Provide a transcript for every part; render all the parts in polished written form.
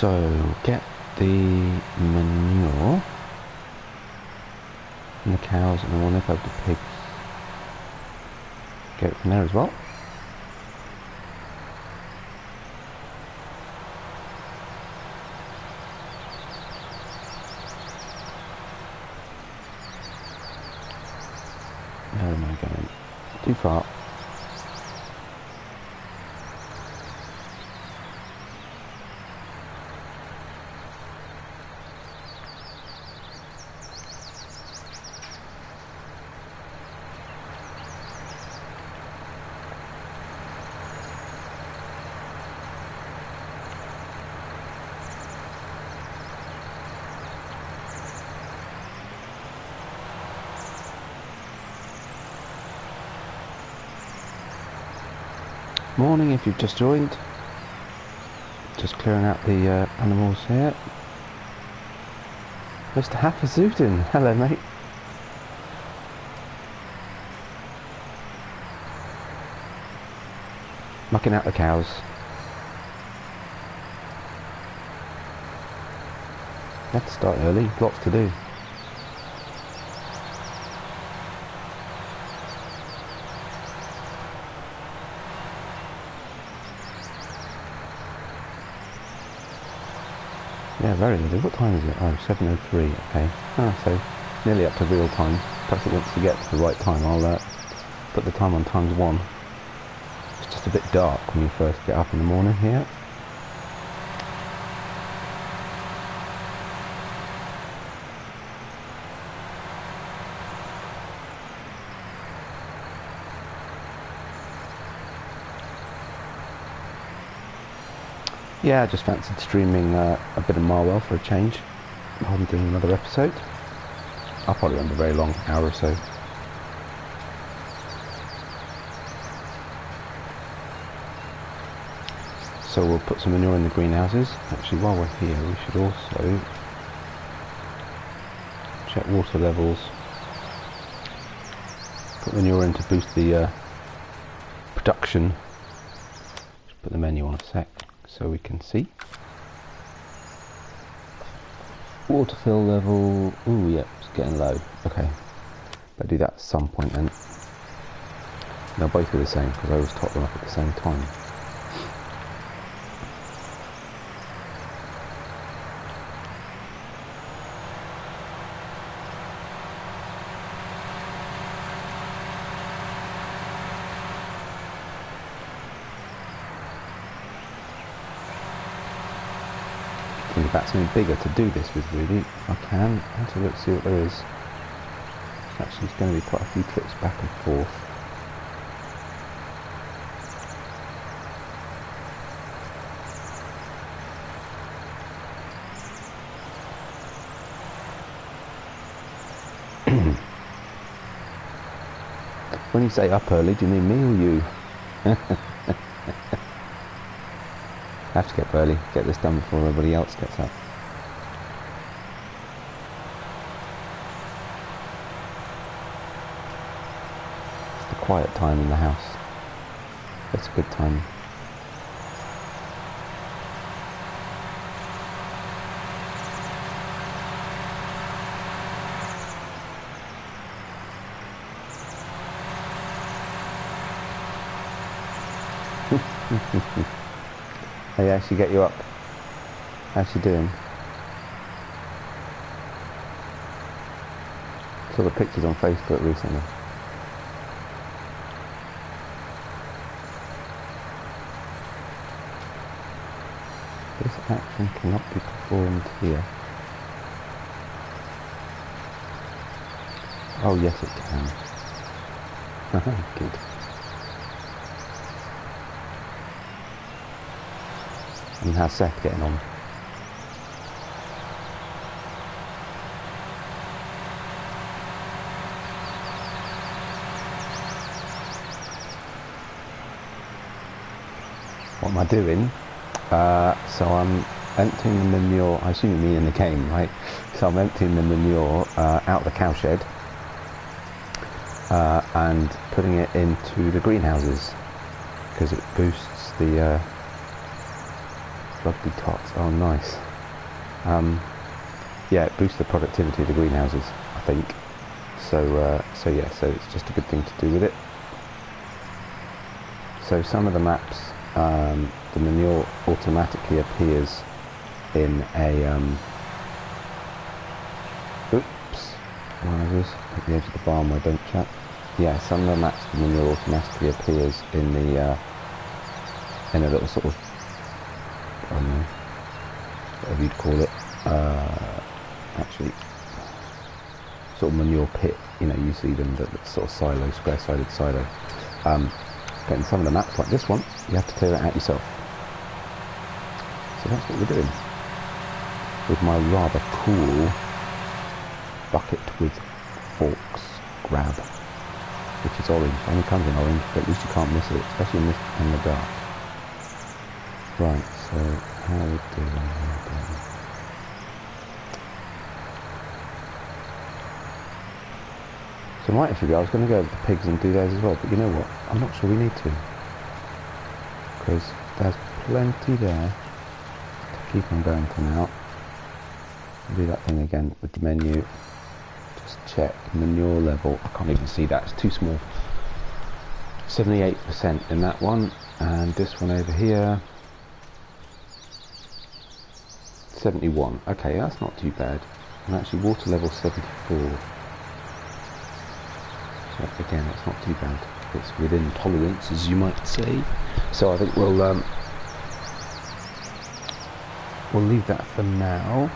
So get the manure from the cows, and I will nip over the pigs. Get it from there as well. Where am I going? Too far. Morning if you've just joined. Just clearing out the animals here. Mr. Hafazudin, hello mate. Mucking out the cows. You have to start early, lots to do. Yeah, very early. What time is it? Oh, 7:03, okay. So nearly up to real time. Perhaps once you get to the right time, I'll put the time on ×1. It's just a bit dark when you first get up in the morning here. Yeah, I just fancied streaming a bit of Marwell for a change. I'm doing another episode. I'll probably run a very long, hour or so. So we'll put some manure in the greenhouses. Actually, while we're here, we should also check water levels. Put manure in to boost the production. Just put the menu on a sec, so we can see. Water fill level, ooh yep, it's getting low. Okay, better do that at some point then. They'll both be the same because I always top them up at the same time. Think about something bigger to do this with, really, if I can. I'll have to look, see what there is. Actually, it's going to be quite a few trips back and forth. When you say up early, do you mean me or you? I have to get up early, get this done before everybody else gets up. It's the quiet time in the house. It's a good time. They actually get you up. How's she doing? Saw the pictures on Facebook recently. This action cannot be performed here. Oh yes it can. Good. And how's Seth getting on? What am I doing? So I'm emptying the manure, I assume you mean in the game, right? So I'm emptying the manure out the cowshed and putting it into the greenhouses because it boosts the Rugby tots. Oh, nice. Yeah, it boosts the productivity of the greenhouses, I think. So yeah, so it's just a good thing to do with it. So some of the maps, the manure automatically appears in a oops, at the edge of the barn where don't chat. Yeah, some of the maps the manure automatically appears in the in a little sort of, I don't know, whatever you'd call it, actually sort of manure pit, you know, you see them, that sort of silo, square-sided silo. But in some of the maps like this one, you have to clear it out yourself. So that's what we're doing with my rather cool bucket with forks grab, which is orange. It only comes in orange, but at least you can't miss it, especially in the dark. Right, so how are we doing? So I might actually, I was going to go over the pigs and do those as well, but you know what? I'm not sure we need to, because there's plenty there to keep on going for now. I'll do that thing again with the menu. Just check manure level. I can't even see that, it's too small. 78% in that one, and this one over here 71. Okay, that's not too bad. And actually water level 74. So again, it's not too bad. It's within tolerance, as you might say. So I think we'll leave that for now.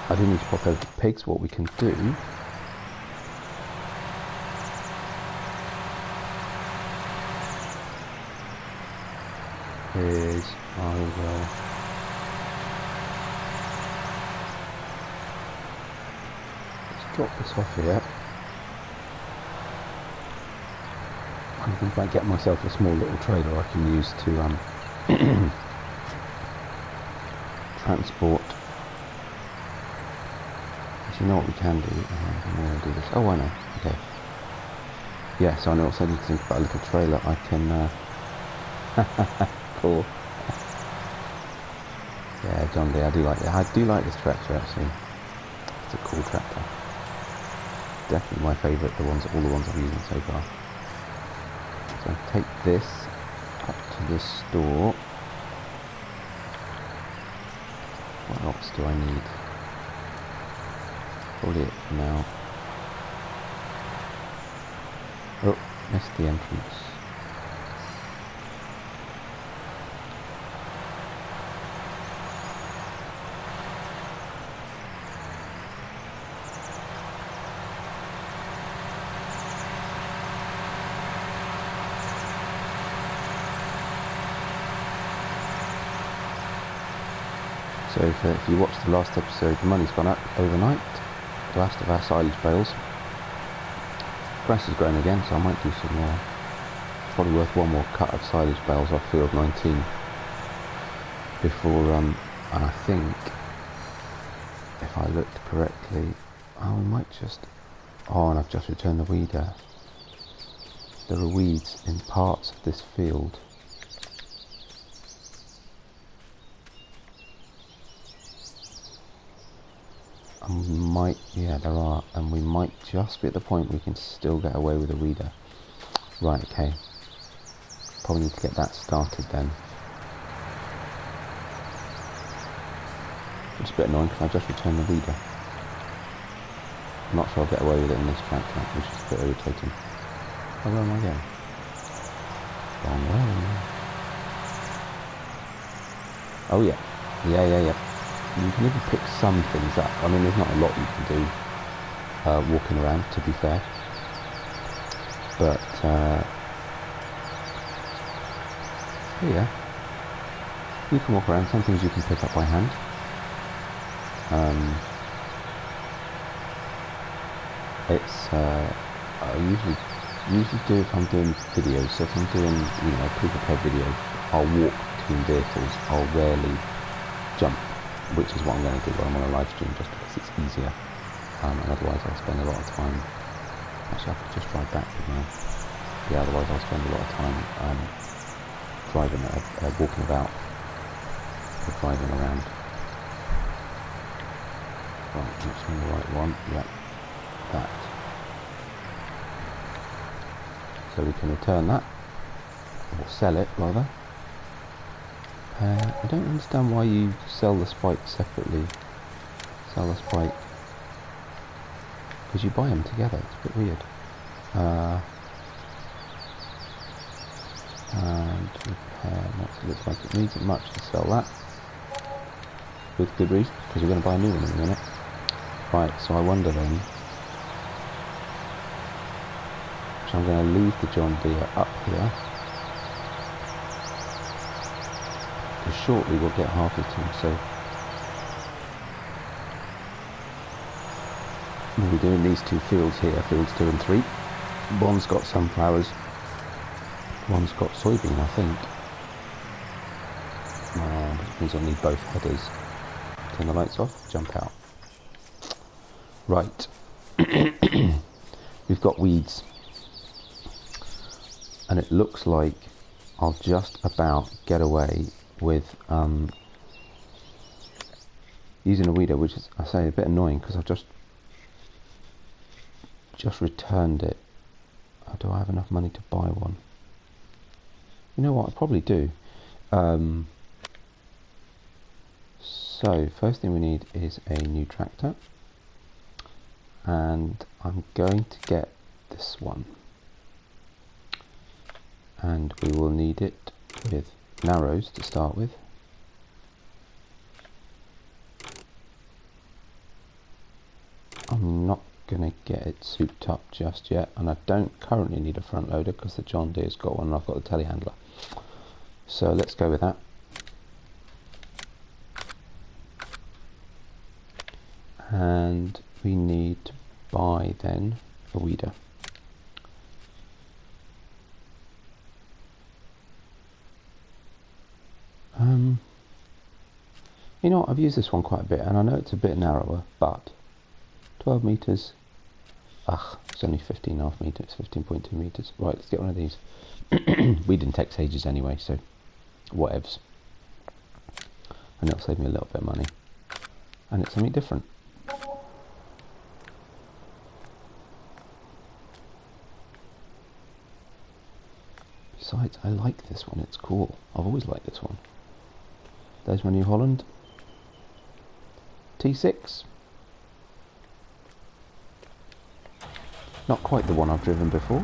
I do need to pop over the pigs. What we can do is I will drop this off here. I'm going to get myself a small little trailer I can use to transport. Do you know what we can do? I'm going to do this. Oh, I know. Okay. Yeah, so I also need to think about a little trailer I can. Cool. Yeah, John Deere. I do like this tractor actually. It's a cool tractor. Definitely my favourite. All the ones I've used so far. So I take this up to the store. What else do I need? Probably it for now. Oh, missed the entrance. So if you watched the last episode, the money's gone up overnight. The last of our silage bales. Grass has grown again, so I might do some more. It's probably worth one more cut of silage bales off field 19 before, and I think, if I looked correctly, we might just, and I've just returned the weeder. There are weeds in parts of this field. Yeah, there are, and we might just be at the point we can still get away with a weeder. Right, okay. Probably need to get that started then. It's a bit annoying because I just returned the weeder. I'm not sure I'll get away with it in this tractor, which is a bit irritating. Oh, where am I going? Wrong way. Oh yeah. Yeah. You can even pick some things up. I mean, there's not a lot you can do walking around, to be fair. But, yeah. You can walk around. Some things you can pick up by hand. I usually do if I'm doing videos. So if I'm doing, a pre-prepared video, I'll walk between vehicles. I'll rarely jump, which is what I'm going to do when I'm on a live stream, just because it's easier, and otherwise I'll spend a lot of time. Actually, I could just drive back, couldn't I? Yeah, otherwise I'll spend a lot of time driving, walking about, or driving around. Right, that's on the right one. Yep, that. So we can return that, or sell it rather. I don't understand why you sell the spike separately. Sell the spike. Because you buy them together, it's a bit weird. And repair, it looks like it needs it much to sell that. With good reason, because we're going to buy a new one in a minute. Right, so I wonder then. So I'm going to leave the John Deere up here. Because shortly we'll get harvesting, so we'll be doing these two fields here, fields 2 and 3. One's got sunflowers, one's got soybean, I think. Which means I'll need both headers. Turn the lights off, jump out. Right. We've got weeds. And it looks like I'll just about get away with using a weeder, which is, I say, a bit annoying because I've just returned it. Do I have enough money to buy one? You know what, I probably do. So first thing we need is a new tractor, and I'm going to get this one, and we will need it with narrows to start with. I'm not going to get it souped up just yet, and I don't currently need a front loader because the John Deere's got one and I've got the telehandler. So let's go with that. And we need to buy then a weeder. You know what, I've used this one quite a bit, and I know it's a bit narrower, but 12 metres, it's only 15.5 metres, 15.2 metres. Right, let's get one of these. Weeding takes ages anyway, so whatevs. And it'll save me a little bit of money. And it's something different. Besides, I like this one, it's cool. I've always liked this one. There's my New Holland. T6. Not quite the one I've driven before.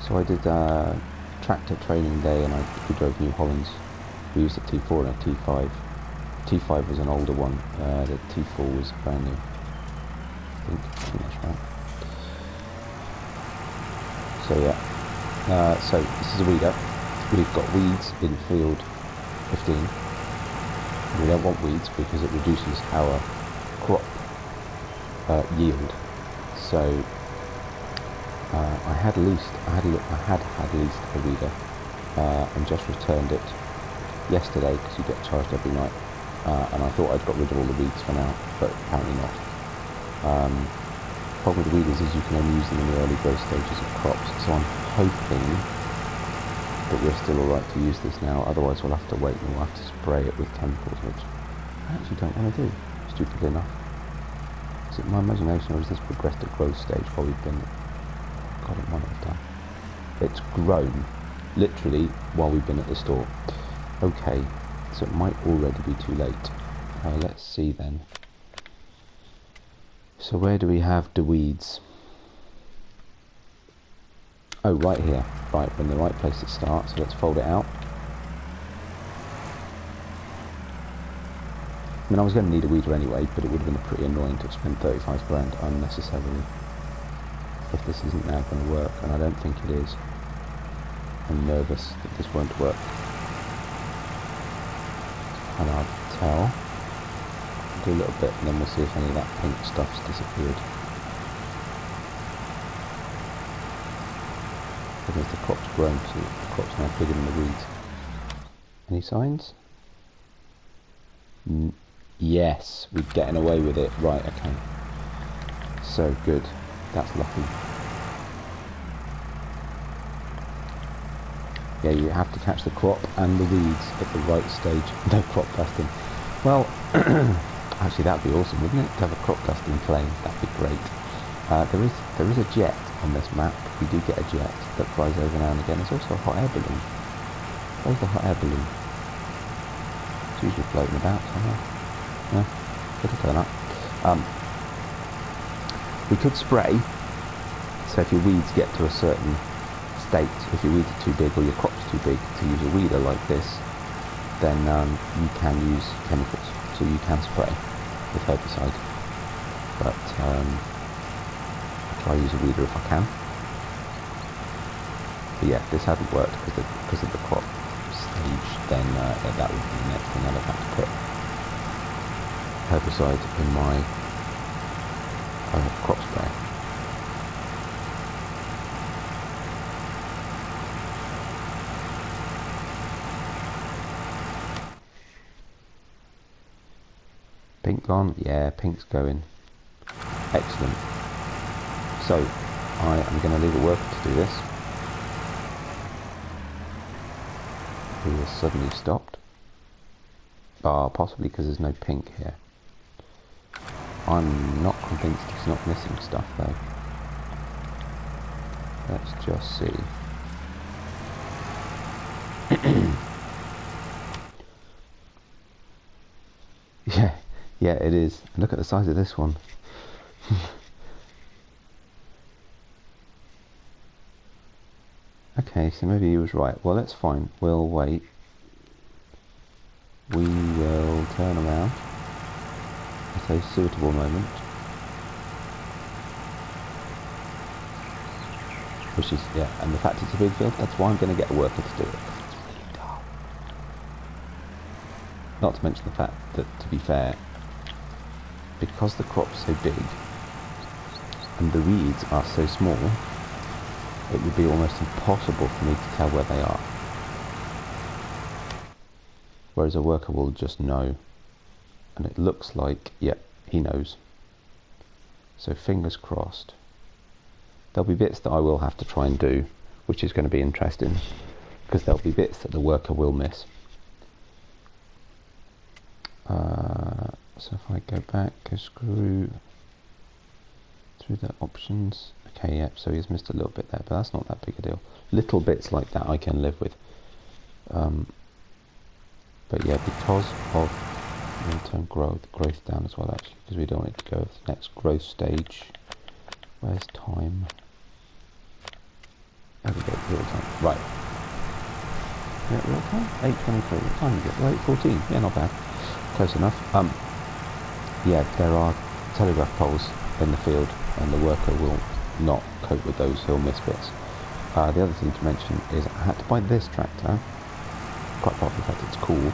So I did a tractor training day and we drove New Hollands. We used a T4 and a T5. T5 was an older one, the T4 was brand new. I think that's right. So yeah, so this is a weeder. We've got weeds in field 15. We don't want weeds because it reduces our crop yield. So I had at least a weeder and just returned it yesterday because you get charged every night. And I thought I'd got rid of all the weeds for now, but apparently not. Problem with weeders is you can only use them in the early growth stages of crops, so I'm hoping that we're still alright to use this now, otherwise we'll have to wait and we'll have to spray it with chemicals, which I actually don't want to do, stupidly enough. Is it my imagination or is this progressed to growth stage while we've been... God, it might have done. It's grown, literally, while we've been at the store. Okay, so it might already be too late. Let's see then. So where do we have the weeds? Oh, right here. Right, we're in the right place to start, so let's fold it out. I mean, I was going to need a weeder anyway, but it would have been pretty annoying to have spent 35 grand unnecessarily if this isn't now going to work, and I don't think it is. I'm nervous that this won't work. And I'll tell. Do a little bit and then we'll see if any of that pink stuff's disappeared. Because the crop's grown, so the crop's now bigger than the weeds. Any signs? Yes, we're getting away with it. Right, okay. So good. That's lucky. Yeah, you have to catch the crop and the weeds at the right stage. No crop dusting. Well, actually that would be awesome, wouldn't it? To have a crop dusting plane. That'd be great. There is a jet on this map. We do get a jet that flies over now and again. There's also a hot air balloon. Where's the hot air balloon? It's usually floating about somewhere. Yeah, it'll turn up. We could spray. So if your weeds get to a certain state, if your weeds are too big or your crop's too big to use a weeder like this, then you can use chemicals. So you can spray with herbicide. But I'll try to use a weeder if I can. But yeah, if this hadn't worked because of the crop stage, then that would be the next thing I'd have had to put herbicide in my crop spray. Pink gone? Yeah, pink's going. Excellent. So, I am going to leave a worker to do this. Who has suddenly stopped. Possibly because there's no pink here. I'm not convinced he's not missing stuff though. Let's just see. Yeah, it is. Look at the size of this one. Okay, so maybe he was right. Well, that's fine. We'll wait. We will turn around at a suitable moment. Which is, yeah, and the fact it's a big field, that's why I'm going to get a worker to do it. It's really dark. Not to mention the fact that, to be fair, because the crop's so big and the reeds are so small, it would be almost impossible for me to tell where they are. Whereas a worker will just know, and it looks like, yeah, he knows. So fingers crossed. There'll be bits that I will have to try and do, which is going to be interesting, because there'll be bits that the worker will miss. So if I go back, go screw through the options. Okay, yeah, so he's missed a little bit there, but that's not that big a deal. Little bits like that I can live with. But yeah, because of, I'm going to turn growth down as well actually, because we don't want it to go to the next growth stage. Where's time? There we go, real time. Right. Yeah, real time? 8:23. What time is it? 8:14. Yeah, not bad. Close enough. Yeah, there are telegraph poles in the field, and the worker will not cope with those. He'll miss bits. The other thing to mention is I had to buy this tractor, quite apart from the fact it's cool,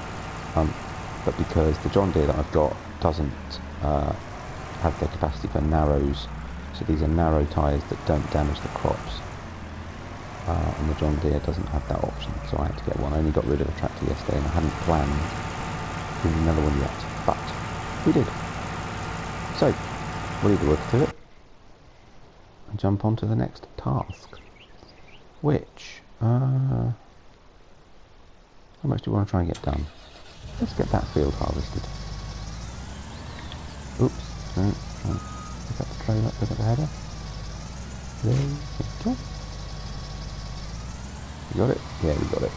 but because the John Deere that I've got doesn't have the capacity for narrows, so these are narrow tyres that don't damage the crops. And the John Deere doesn't have that option, so I had to get one. I only got rid of a tractor yesterday and I hadn't planned doing another one yet, but we did. So, we'll leave the work to it and jump on to the next task, which, how much do we want to try and get done? Let's get that field harvested. Oops, no, pick up the trailer, pick up the header. There we go. You got it? Yeah, we got it.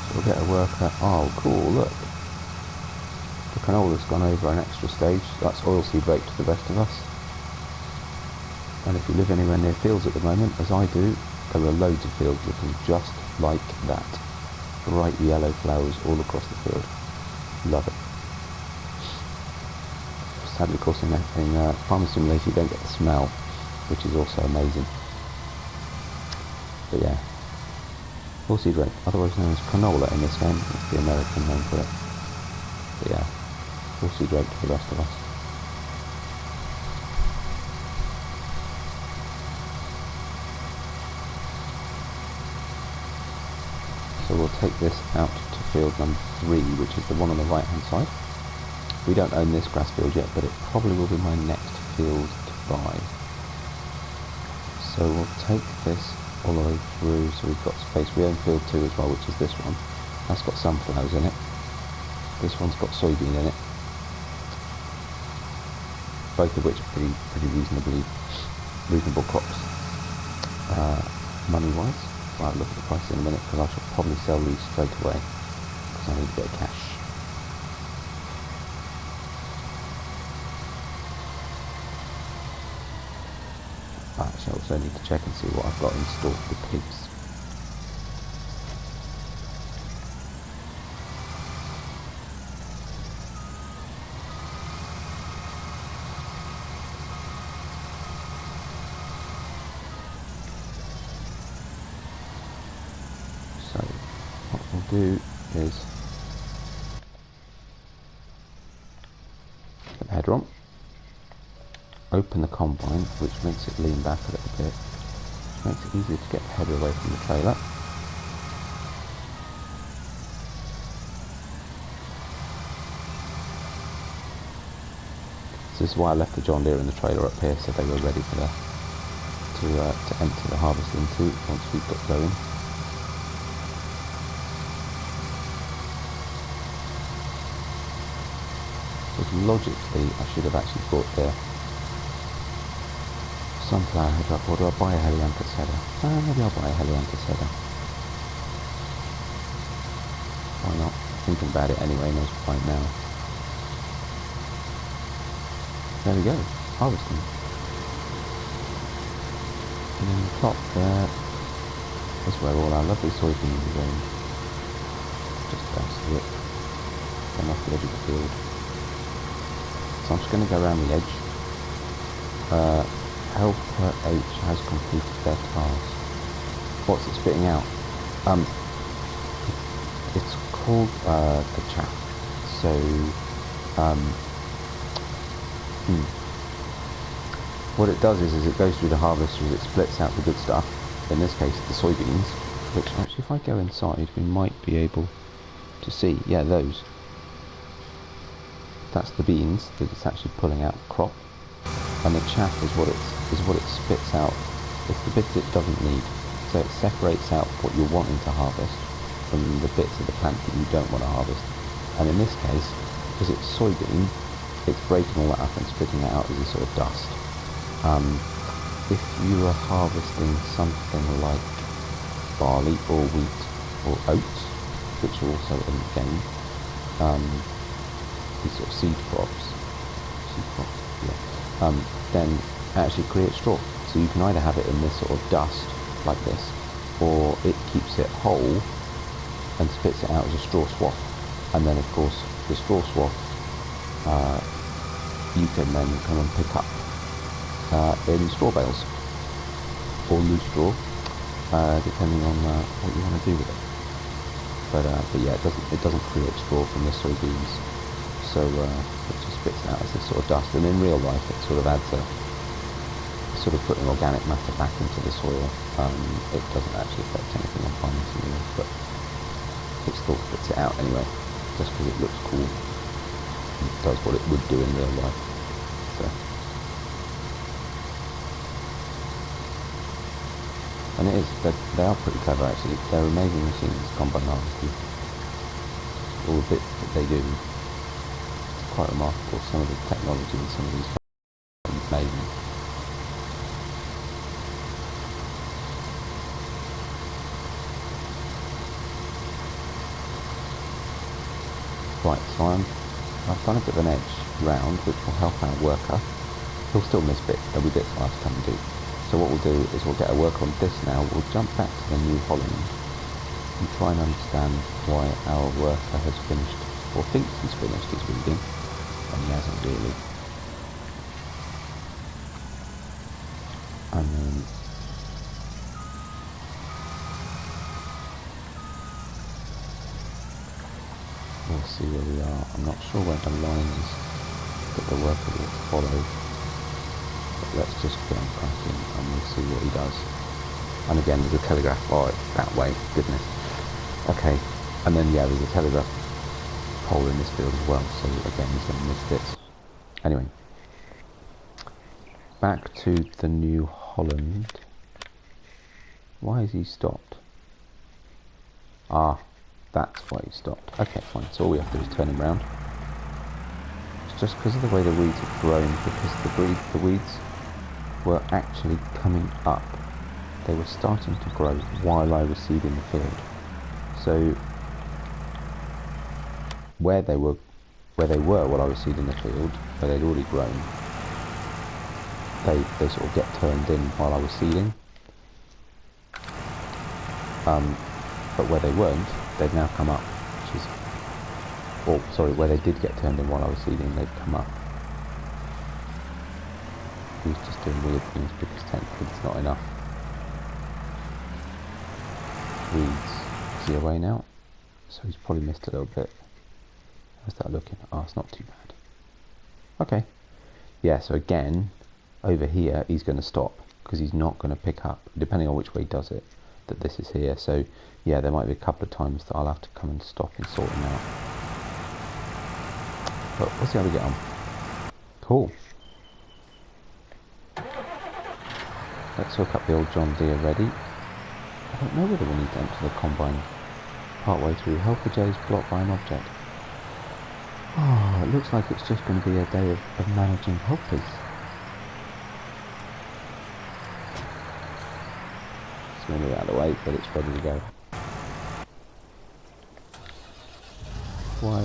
So we'll get a worker. Oh, cool, look. The canola's gone over an extra stage. That's oilseed rape to the rest of us. And if you live anywhere near fields at the moment, as I do, there are loads of fields looking just like that. Bright yellow flowers all across the field. Love it. Sadly, of course, in Farming Simulator you don't get the smell, which is also amazing. But yeah, oilseed rape, otherwise known as canola in this game. That's the American name for it. But yeah, oilseed rape to the rest of us. So we'll take this out to field number 3, which is the one on the right hand side. We don't own this grass field yet, but it probably will be my next field to buy. So we'll take this all the way through, so we've got space. We own field 2 as well, which is this one. That's got sunflowers in it. This one's got soybean in it. Both of which are pretty reasonable crops. Money-wise, I'll look at the price in a minute, because I should probably sell these straight away, because I need a bit of cash. Actually, I also need to check and see what I've got in store for the pigs. So, what we'll do is put the header on. Open the combine, which makes it lean back a little bit, which makes it easier to get the header away from the trailer. So this is why I left the John Deere and the trailer up here, so they were ready for to empty the harvest into once we've got going. Because logically I should have actually brought the sunflower header up, or do I buy a Helianthus header? Maybe I'll buy a Helianthus header. Why not? Thinking about it anyway, no point now. There we go, harvesting. And in the top there, that's where all our lovely soybeans are going. Just about to see it. Come off the edge of the field. So I'm just going to go around the edge. Helper H has completed their task. What's it spitting out? It's called the chaff. So, what it does is it goes through the harvesters, it splits out the good stuff. In this case, the soybeans. Which actually, if I go inside, we might be able to see. Yeah, those. That's the beans that it's actually pulling out the crop. And the chaff is what it spits out. It's the bits it doesn't need. So it separates out what you're wanting to harvest from the bits of the plant that you don't want to harvest. And in this case, because it's soybean, it's breaking all that up and spitting it out as a sort of dust. If you are harvesting something like barley or wheat or oats, which are also in the game, these sort of seed crops, yeah. Then actually create straw. So you can either have it in this sort of dust like this, or it keeps it whole and spits it out as a straw swath. And then of course the straw swath you can then come and pick up in straw bales or loose straw, depending on what you want to do with it. But yeah, it doesn't create straw from the soybeans. So it just spits it out as this sort of dust, and in real life it sort of adds sort of putting organic matter back into the soil. It doesn't actually affect anything on financing, but it still spits it out anyway, just because it looks cool. It does what it would do in real life. So. And it is, they are pretty clever actually. They're amazing machines, combine harvesters. All the bits that they do. Quite remarkable, some of the technology in some of these are amazing. Right, so I've done a bit of an edge round, which will help our worker. He'll still miss bits, there'll be bits I have to come and do. So what we'll do is we'll get a work on this now, we'll jump back to the New Holland and try and understand why our worker has finished, or thinks he's finished his reading. And he hasn't really. And then we'll see where we are. I'm not sure where the line is that the worker will follow. But let's just get on cracking and we'll see what he does. And again, there's a telegraph bar that way, goodness. Okay, and then yeah, there's a telegraph pole in this field as well, so again he's going to miss this. Anyway, back to the New Holland. Why has he stopped? Ah, that's why he stopped. Okay, fine, so all we have to do is turn him round. It's just because of the way the weeds have grown, because the weeds were actually coming up. They were starting to grow while I was seeding the field. So where they were while I was seeding the field, where they'd already grown, they sort of get turned in while I was seeding. But where they weren't, they'd now come up, which is, or sorry, where they did get turned in while I was seeding, they'd come up. He was just doing weird things because technically it's not enough weeds. Is he away now? So he's probably missed a little bit. How's that looking? Oh, it's not too bad. Okay. Yeah, so again, over here, he's going to stop because he's not going to pick up, depending on which way he does it, that this is here. So, yeah, there might be a couple of times that I'll have to come and stop and sort him out. But we'll see how we get on. Cool. Let's hook up the old John Deere ready. I don't know whether we need to empty the combine partway through. Helper J is blocked by an object. Oh, it looks like it's just going to be a day of managing helpers. It's going to be out of the way, but it's ready to go. Why,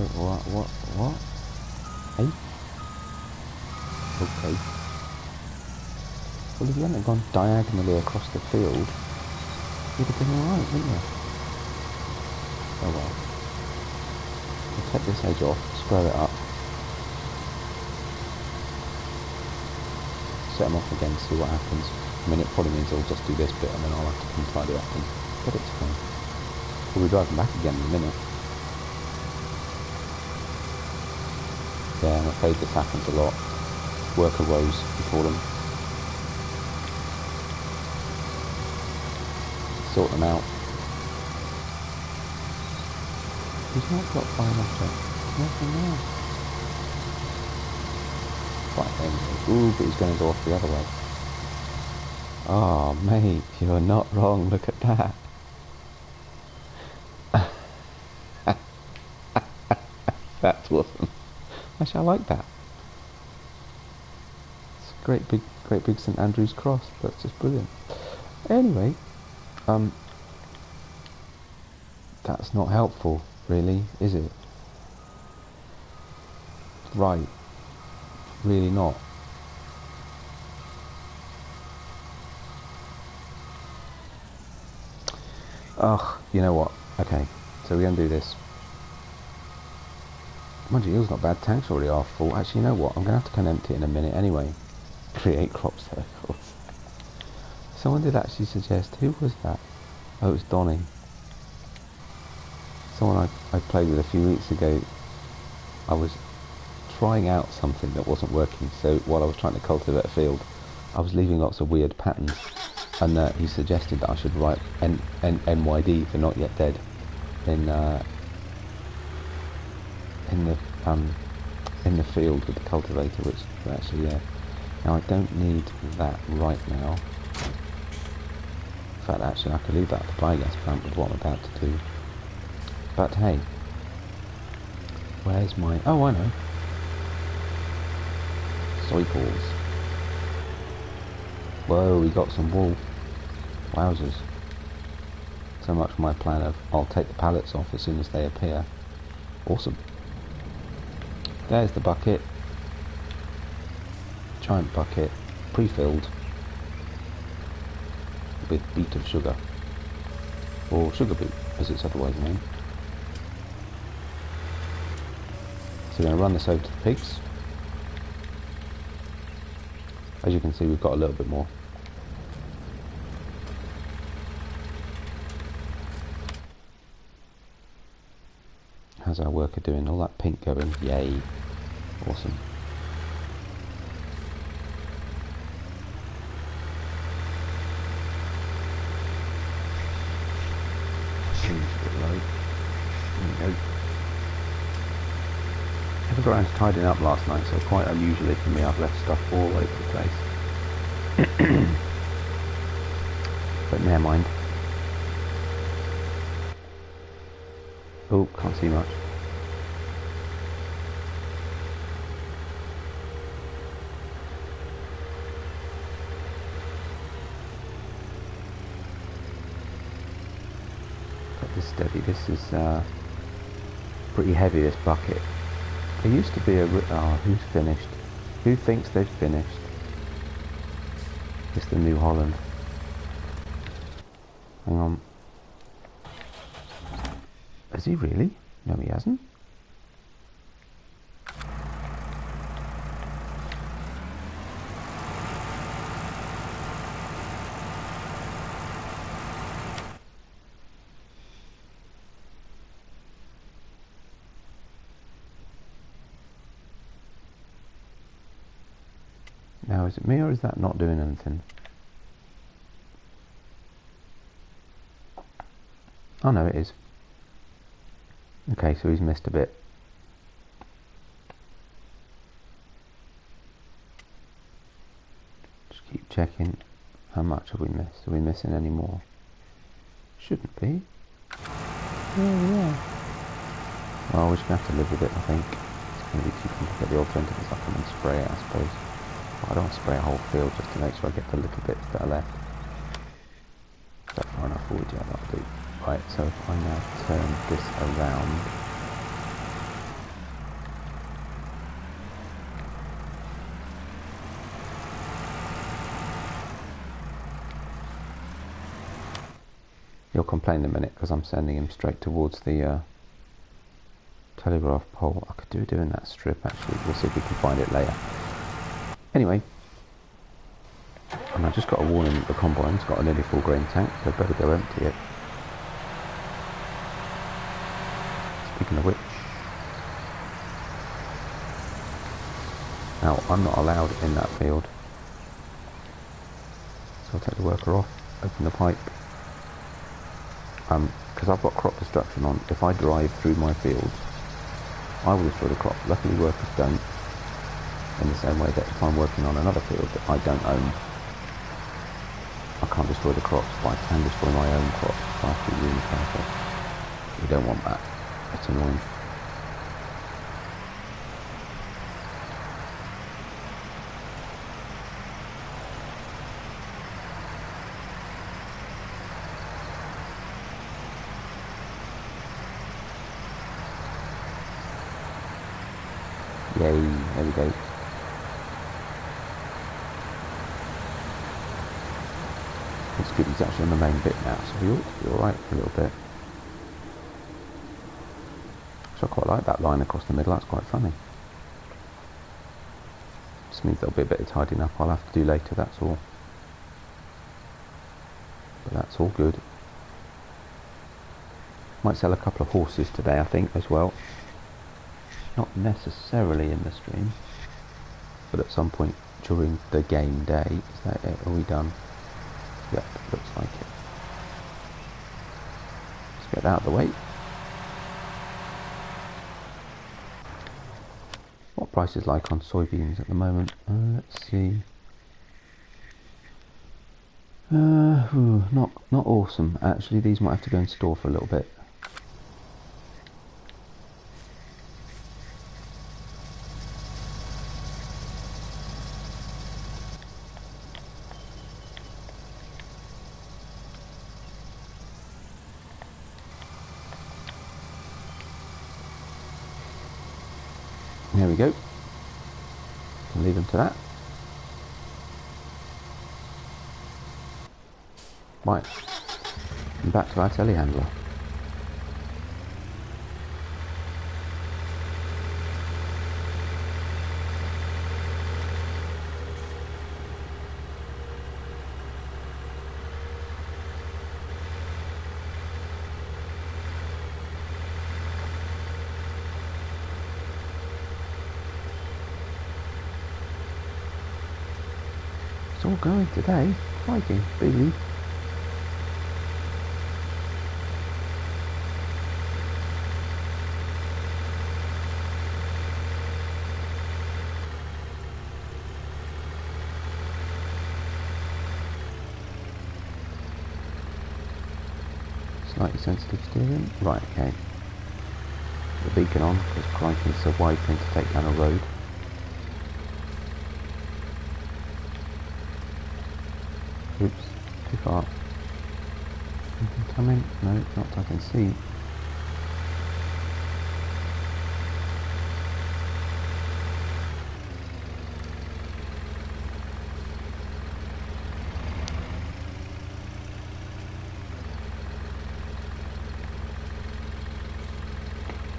what? Hey? Okay. Well, if you hadn't gone diagonally across the field, you'd have been alright, wouldn't you? Oh well. We'll take this edge off, square it up, set them off again, see what happens. I mean, it probably means I'll just do this bit and then I'll have to come tidy up, but it's fine. We'll be driving back again in a minute. Yeah, I'm afraid this happens a lot. Worker woes, we call them. Sort them out. He's not blocked by an object. Nothing there. Right, anyway. Ooh, but he's going to go off the other way. Oh, mate, you're not wrong. Look at that. That's awesome. Actually, I like that. It's a great big St Andrew's cross. That's just brilliant. Anyway, that's not helpful, really, is it? Right. Really not. Ugh, you know what? Okay, so we're going to do this. Mind you, heel's not bad. Tank's already half full. Actually, you know what? I'm going to have to come empty it in a minute anyway. Create crop circles. Someone did actually suggest, who was that? Oh, it was Donny. Someone I played with a few weeks ago. I was trying out something that wasn't working, so while I was trying to cultivate a field, I was leaving lots of weird patterns, and he suggested that I should write NYD for not yet dead in the field with the cultivator, which actually, yeah. Now I don't need that right now. In fact, actually I could leave that at the biogas plant with what I'm about to do. But hey, where's my... oh, I know. Soy balls. Whoa, we got some wool. Wowzers. So much for my plan of I'll take the pallets off as soon as they appear. Awesome. There's the bucket. Giant bucket, pre-filled with beet of sugar, or sugar beet as it's otherwise known. So we're going to run this over to the pigs. As you can see, we've got a little bit more. How's our worker doing? All that pink going, yay, awesome. Seems a bit low. There we go. I got around to tidying up last night, so quite unusually for me, I've left stuff all over the place. But never mind. Oh, can't see much. Got this steady. This is pretty heavy, this bucket. There used to be a... Oh, who's finished? Who thinks they've finished? It's the New Holland. Hang on. Has he really? No, he hasn't. Now, is it me or is that not doing anything? Oh no, it is. Okay, so he's missed a bit. Just keep checking. How much have we missed? Are we missing any more? Shouldn't be. Yeah. Well, we're just going to have to live with it, I think. It's going to be too complicated. The alternative is I'll come and spray it, I suppose. I don't want to spray a whole field just to make sure I get the little bits that are left. Is that far enough forward? Yeah, that'll do. Right, so if I now turn this around, he'll complain in a minute because I'm sending him straight towards the telegraph pole. I could do doing that strip actually. We'll see if we can find it later. Anyway, and I just got a warning that the combine's got a nearly full grain tank, so I better go empty it. Speaking of which, now I'm not allowed in that field, so I'll take the worker off, open the pipe, because I've got crop destruction on. If I drive through my fields, I will destroy the crop. Luckily workers don't, in the same way that if I'm working on another field that I don't own, I can't destroy the crops, but I can destroy my own crops. So I have to be really careful. We don't want that. It's annoying. Yay, there we go. It's good he's actually on the main bit now, so he ought to be alright for a little bit. So I quite like that line across the middle, that's quite funny. Just means there'll be a bit of tidying up I'll have to do later, that's all. But that's all good. Might sell a couple of horses today, I think, as well. Not necessarily in the stream, but at some point during the game day. Is that it? Are we done? Yep, looks like it. Let's get that out of the way. What price is like on soybeans at the moment? Let's see. Not awesome. Actually, these might have to go in store for a little bit. There we go. Can leave them to that. Right. And back to our telehandler. It's all going today. Crikey, busy. Slightly sensitive steering. Right, okay. The beacon on, because crikey, it's a wide thing to take down a road. Oops, too far. Anything coming? No, not that I can see.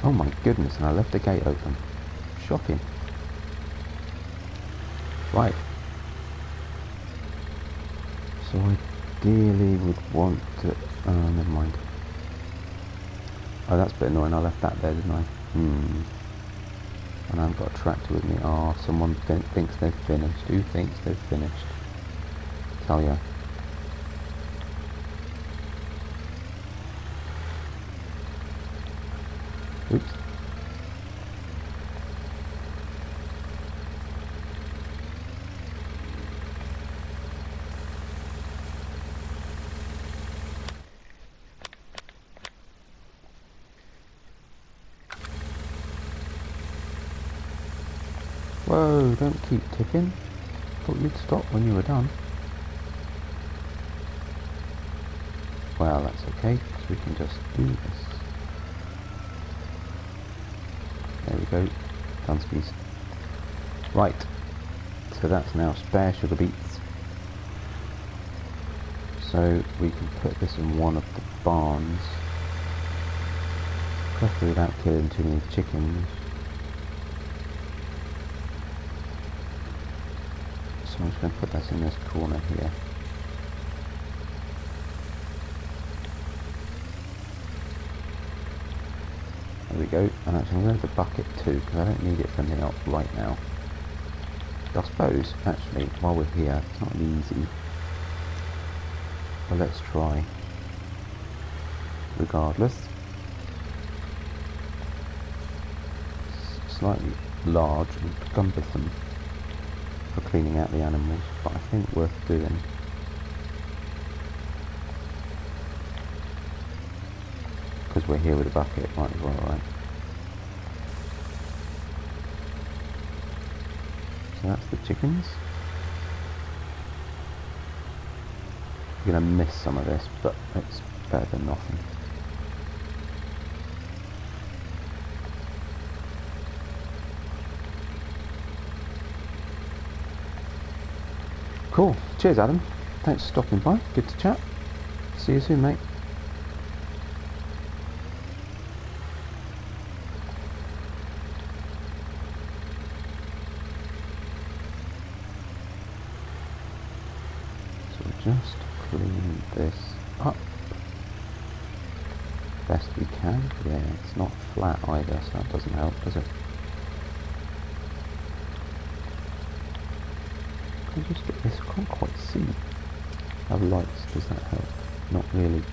Oh my goodness, and I left the gate open. Shocking. Right. So ideally would want to... Oh, never mind. Oh, that's a bit annoying. I left that there, didn't I? And I've got a tractor with me. Oh, someone thinks they've finished. Who thinks they've finished? Tell ya. Oops. Whoa, don't keep ticking. Thought you'd stop when you were done. Well, that's okay, because we can just do this. There we go. Dunskies. Right. So that's now spare sugar beets. So we can put this in one of the barns. Preferably without killing too many chickens. So I'm just going to put this in this corner here. There we go. And actually I'm going to the bucket too, because I don't need it for anything else right now. I suppose, actually, while we're here, it's not easy. But let's try. Regardless. It's slightly large and cumbersome for cleaning out the animals, but I think worth doing. Because we're here with a bucket, might as well, right? So that's the chickens. You're going to miss some of this, but it's better than nothing. Cool. Cheers, Adam. Thanks for stopping by. Good to chat. See you soon, mate. So just clean this up best we can. Yeah, it's not flat either, so that doesn't help, does it? Can I just get this? I can't quite see. Have lights, does that help? Not really.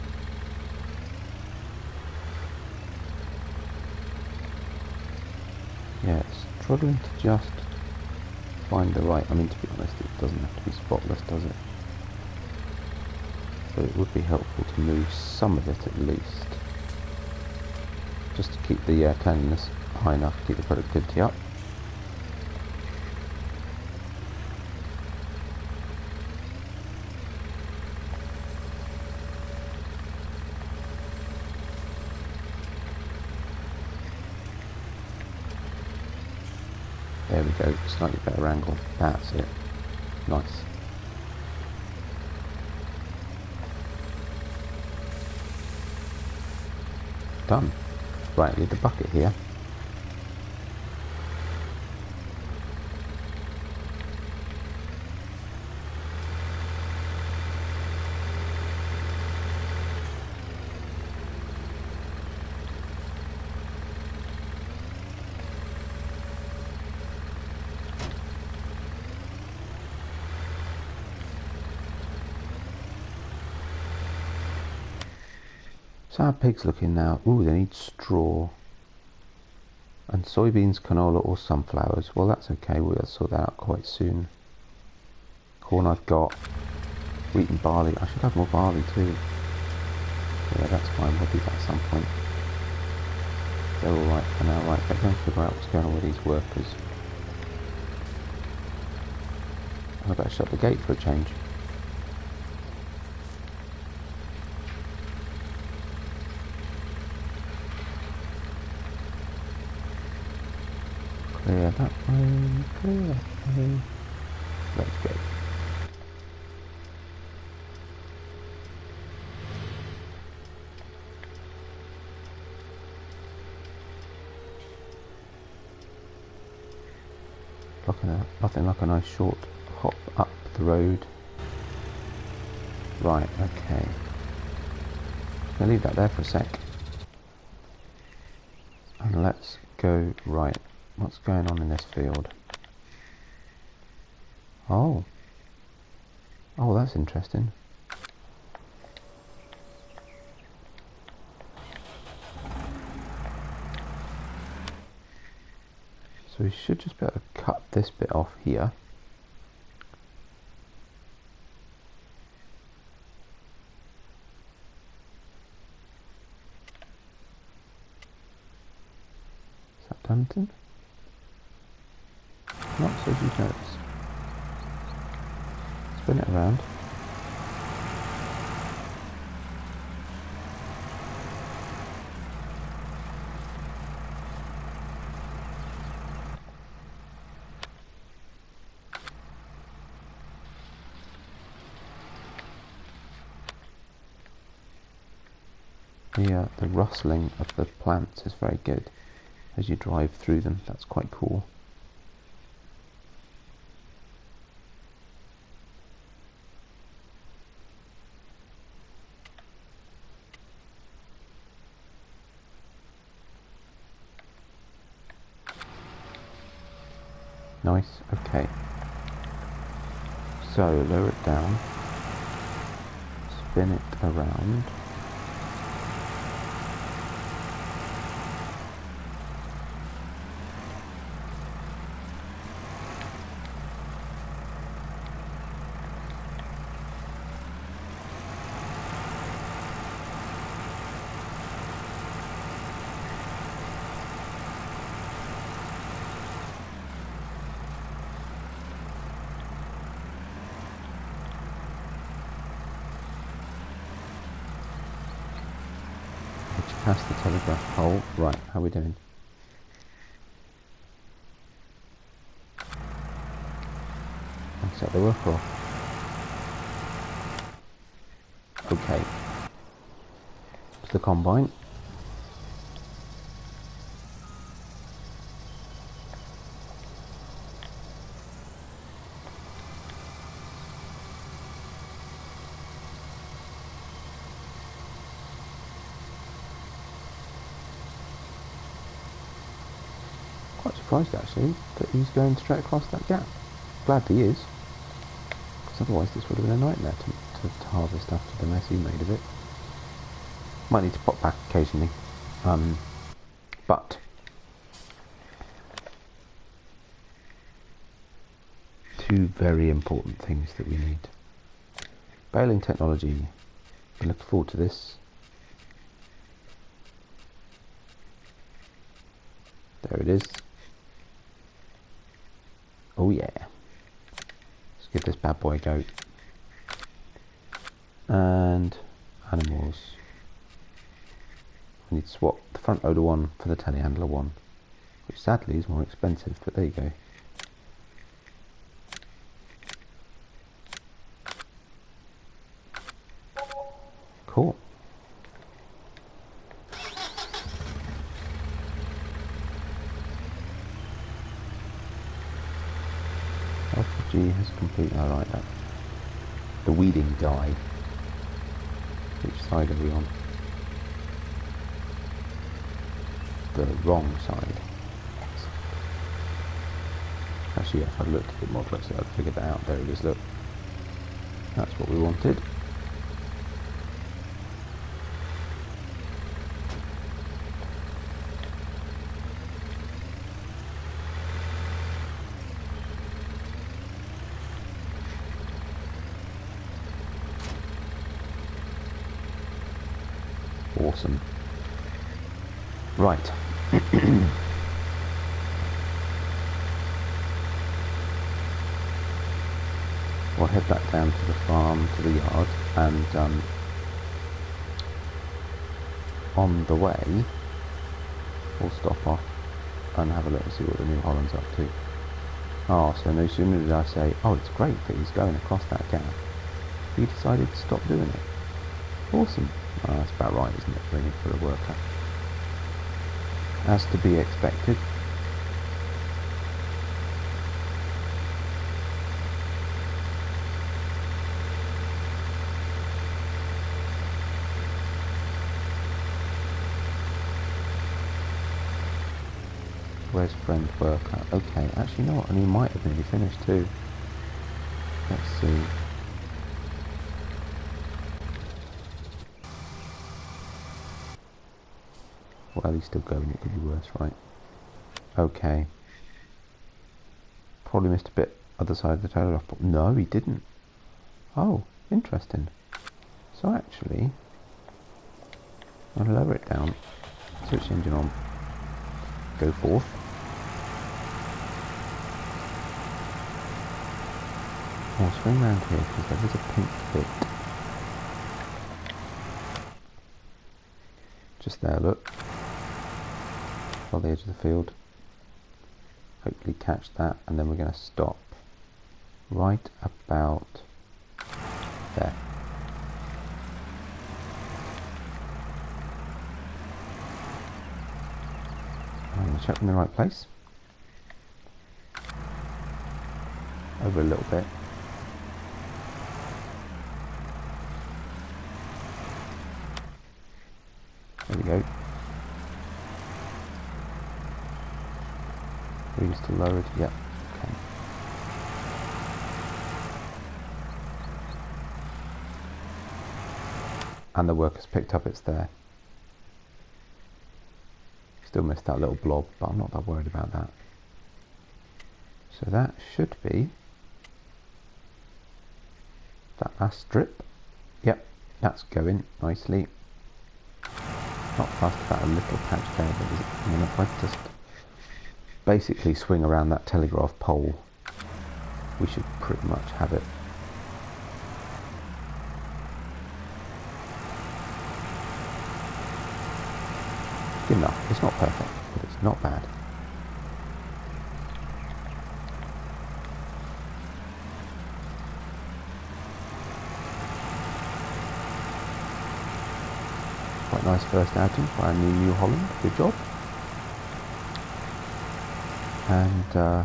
Yeah, it's struggling to just find the right... I mean, to be honest, it doesn't have to be spotless, does it? But it would be helpful to move some of it at least. Just to keep the cleanliness high enough to keep the productivity up. There we go, slightly better angle. That's it. Nice. Done. Right, leave the bucket here. So how are pigs looking now? Ooh, they need straw. And soybeans, canola or sunflowers. Well, that's okay, we'll sort that out quite soon. Corn I've got. Wheat and barley. I should have more barley too. Yeah, that's fine, we'll do that at some point. They're alright for now. Right, let's go and figure out what's going on with these workers. I better shut the gate for a change. Clear that way, clear that way. Let's go. Nothing like a nice short hop up the road. Right, okay. I'll leave that there for a sec. And let's go right. What's going on in this field? Oh. Oh, that's interesting. So we should just be able to cut this bit off here. Is that Dunton? Not so as you notice. Spin it around. The rustling of the plants is very good as you drive through them. That's quite cool. Nice, okay. So lower it down, spin it around. Past the telegraph pole. Right, how are we doing? I'll set the work off. Okay. It's the combine. Quite surprised actually that he's going straight across that gap. Glad he is, because otherwise this would have been a nightmare to harvest after the mess he made of it. Might need to pop back occasionally, but two very important things that we need. Baling technology. I look forward to this. There it is. Oh yeah. Let's give this bad boy a go. And animals. I need to swap the front loader one for the telehandler one, which sadly is more expensive, but there you go. Cool. LPG has complete. I like that. The weeding guy. Which side are we on? The wrong side. Actually, if I'd looked a bit more closely, I'd figured that out. There it is, look. That's what we wanted. Awesome. Right. We'll head back down to the farm, to the yard, and on the way we'll stop off and have a look and see what the New Holland's up to. Oh, so no sooner did I say, oh, it's great that he's going across that gap, he decided to stop doing it. Awesome. Oh, that's about right, isn't it, really, for a worker? As to be expected. Where's friend worker? Okay, actually, you know what? And he might have nearly finished too. Let's see. Well, he's still going. It could be worse, right? Okay. Probably missed a bit other side of the telegraph pole. No, he didn't. Oh, interesting. So actually, I'll lower it down. Switch the engine on. Go forth. I'll swing round here because there is a pink bit. Just there, look. On the edge of the field. Hopefully catch that, and then we're going to stop right about there. I'm going to check in the right place. Over a little bit. There we go. Wheels still lowered? Yep. Okay. And the worker's picked up, it's there. Still missed that little blob, but I'm not that worried about that. So that should be that last strip. Yep, that's going nicely. Not fast about a little patch there, but if I just basically swing around that telegraph pole, we should pretty much have it. Good enough. It's not perfect, but it's not bad. Quite nice first outing for our New Holland. Good job. And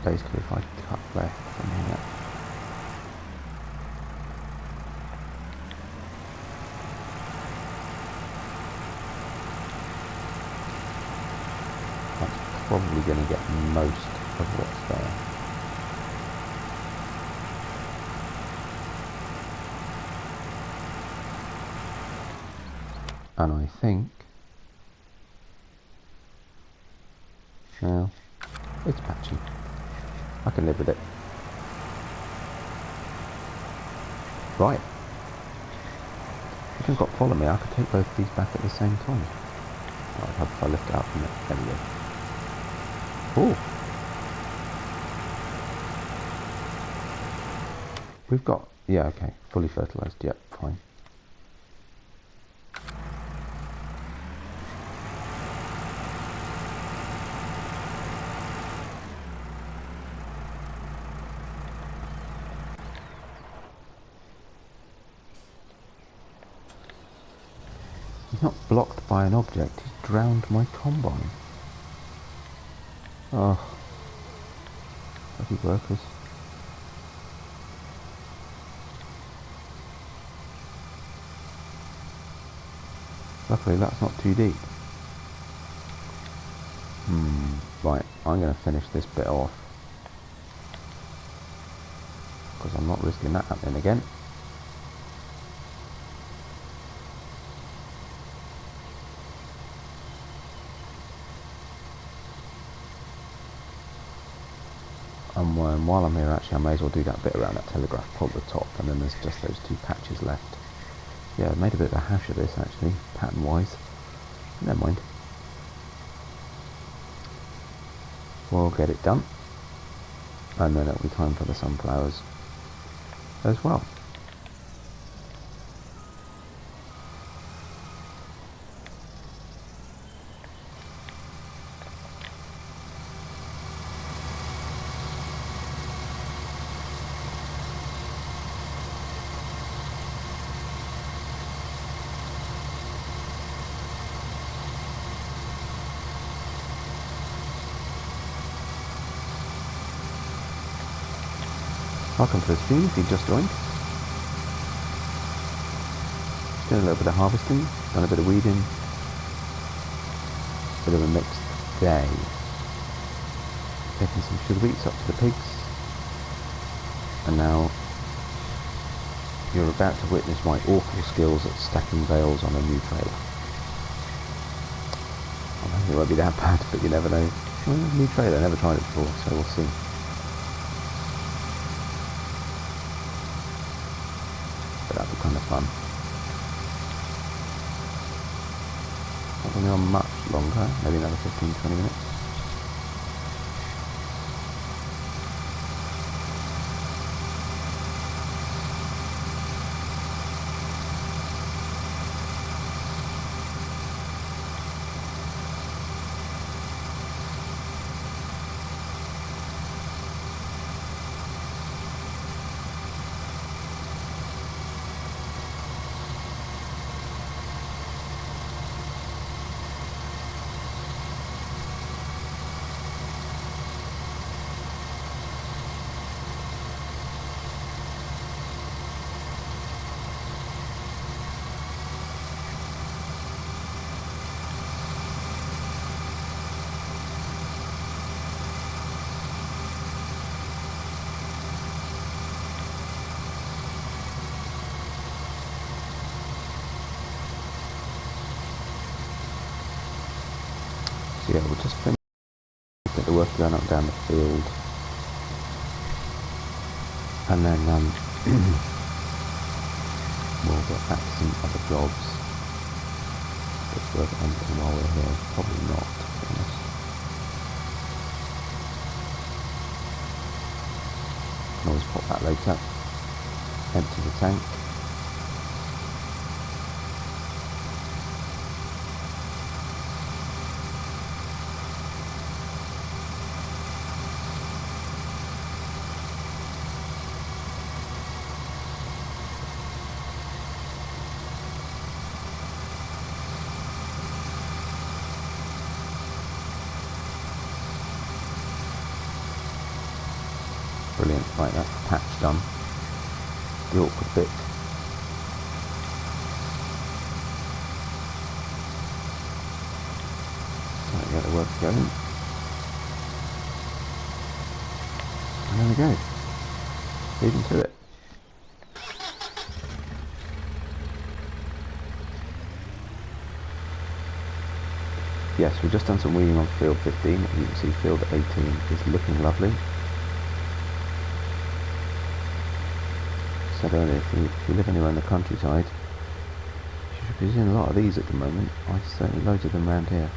basically if I cut left from here, that's probably going to get most of what's there. And I think, well, it's patchy. I can live with it. Right. If you've got to follow me, I could take both of these back at the same time. Right, if I lift it up from it. There we go. Ooh. We've got, yeah, okay, fully fertilised, yep, fine. He's not blocked by an object, he's drowned my combine. Oh, bloody workers. Luckily that's not too deep. Right, I'm going to finish this bit off. Because I'm not risking that happening again. And while I'm here, actually, I may as well do that bit around that telegraph pole at the top, and then there's just those two patches left. Yeah, I made a bit of a hash of this, actually, pattern-wise. Never mind. We'll get it done, and then it'll be time for the sunflowers as well. Welcome to the stream if you've just joined. Doing a little bit of harvesting, done a bit of weeding, bit of a mixed day. Taking some sugar beets up to the pigs, and now you're about to witness my awful skills at stacking bales on a new trailer. I don't think it won't be that bad, but you never know. Well, new trailer, never tried it before, so we'll see. That'll be kind of fun. Not going to be on much longer, maybe another 15-20 minutes. So yeah, we'll just finish, get the work going up down the field, and then we'll get back to some other jobs. It's worth anything while we're here, probably not, to be honest. Can always pop that later. Empty the tank. Brilliant, right, that's the patch done. The awkward bit. Right, get the work going. And there we go. Leading to it. Yes, we've just done some weeding on field 15. You can see field 18 is looking lovely. Said earlier, if you live anywhere in the countryside, you should be seeing a lot of these at the moment. I certainly loads of them around here.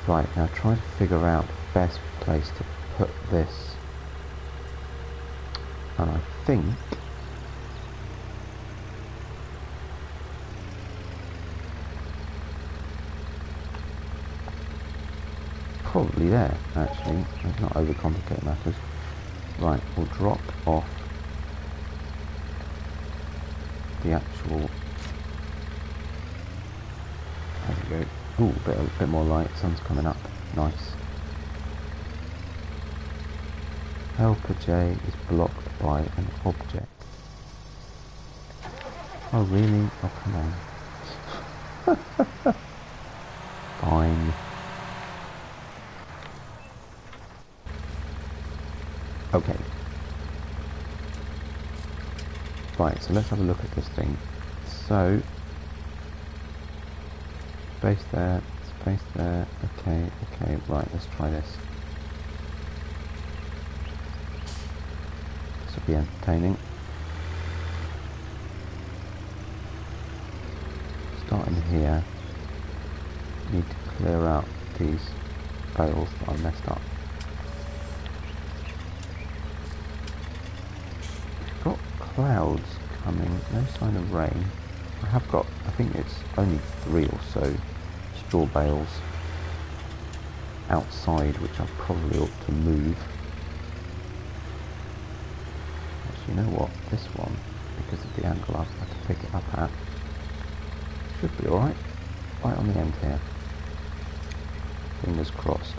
Right, now try to figure out the best place to put this. And I think probably there, actually. Let's not overcomplicate matters. Right, we'll drop off the actual. There we go. Ooh, a bit more light. Sun's coming up. Nice. Helper J is blocked by an object. Oh really? Oh come on. Fine. Okay. Right, so let's have a look at this thing. So, base there, space there. Okay, okay, right, let's try this. This will be entertaining. Starting here, need to clear out these bales that I messed up. We've got clouds coming, no sign of rain. I have got, I think it's only 3 or so straw bales outside, which I probably ought to move. Actually, you know what? This one, because of the angle I've had to pick it up at, should be alright. Right on the end here. Fingers crossed.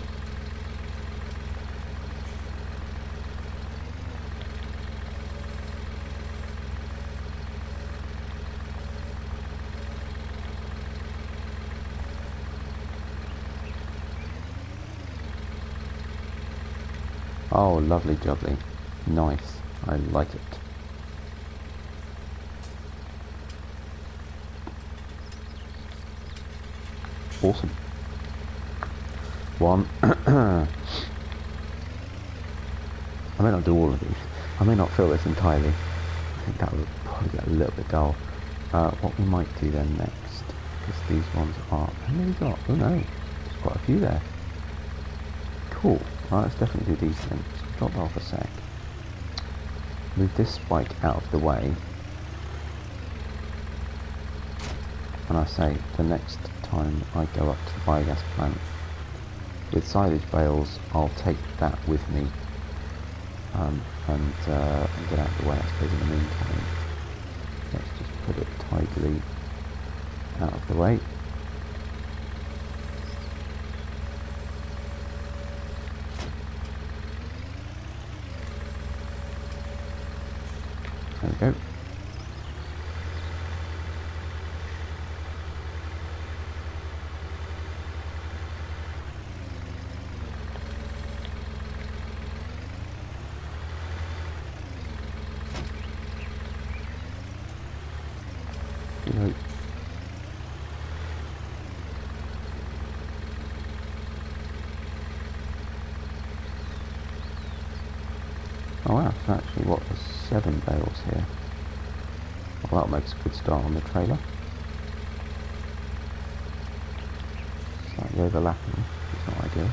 Oh, lovely jubbly. Nice. I like it. Awesome. One. I may not do all of these. I may not fill this entirely. I think that would probably get a little bit dull. What we might do then next, because these ones are... How many we got? Oh no, there's quite a few there. Cool. Right, let's definitely do these then. So drop that off a sec. Move this spike out of the way. And I say, the next time I go up to the biogas plant with silage bales, I'll take that with me and get out of the way. I suppose in the meantime, let's just put it tidily out of the way. There we go. Oh wow, it's actually what, there's 7 bales here. Well, that makes a good start on the trailer. Slightly overlapping, it's not ideal.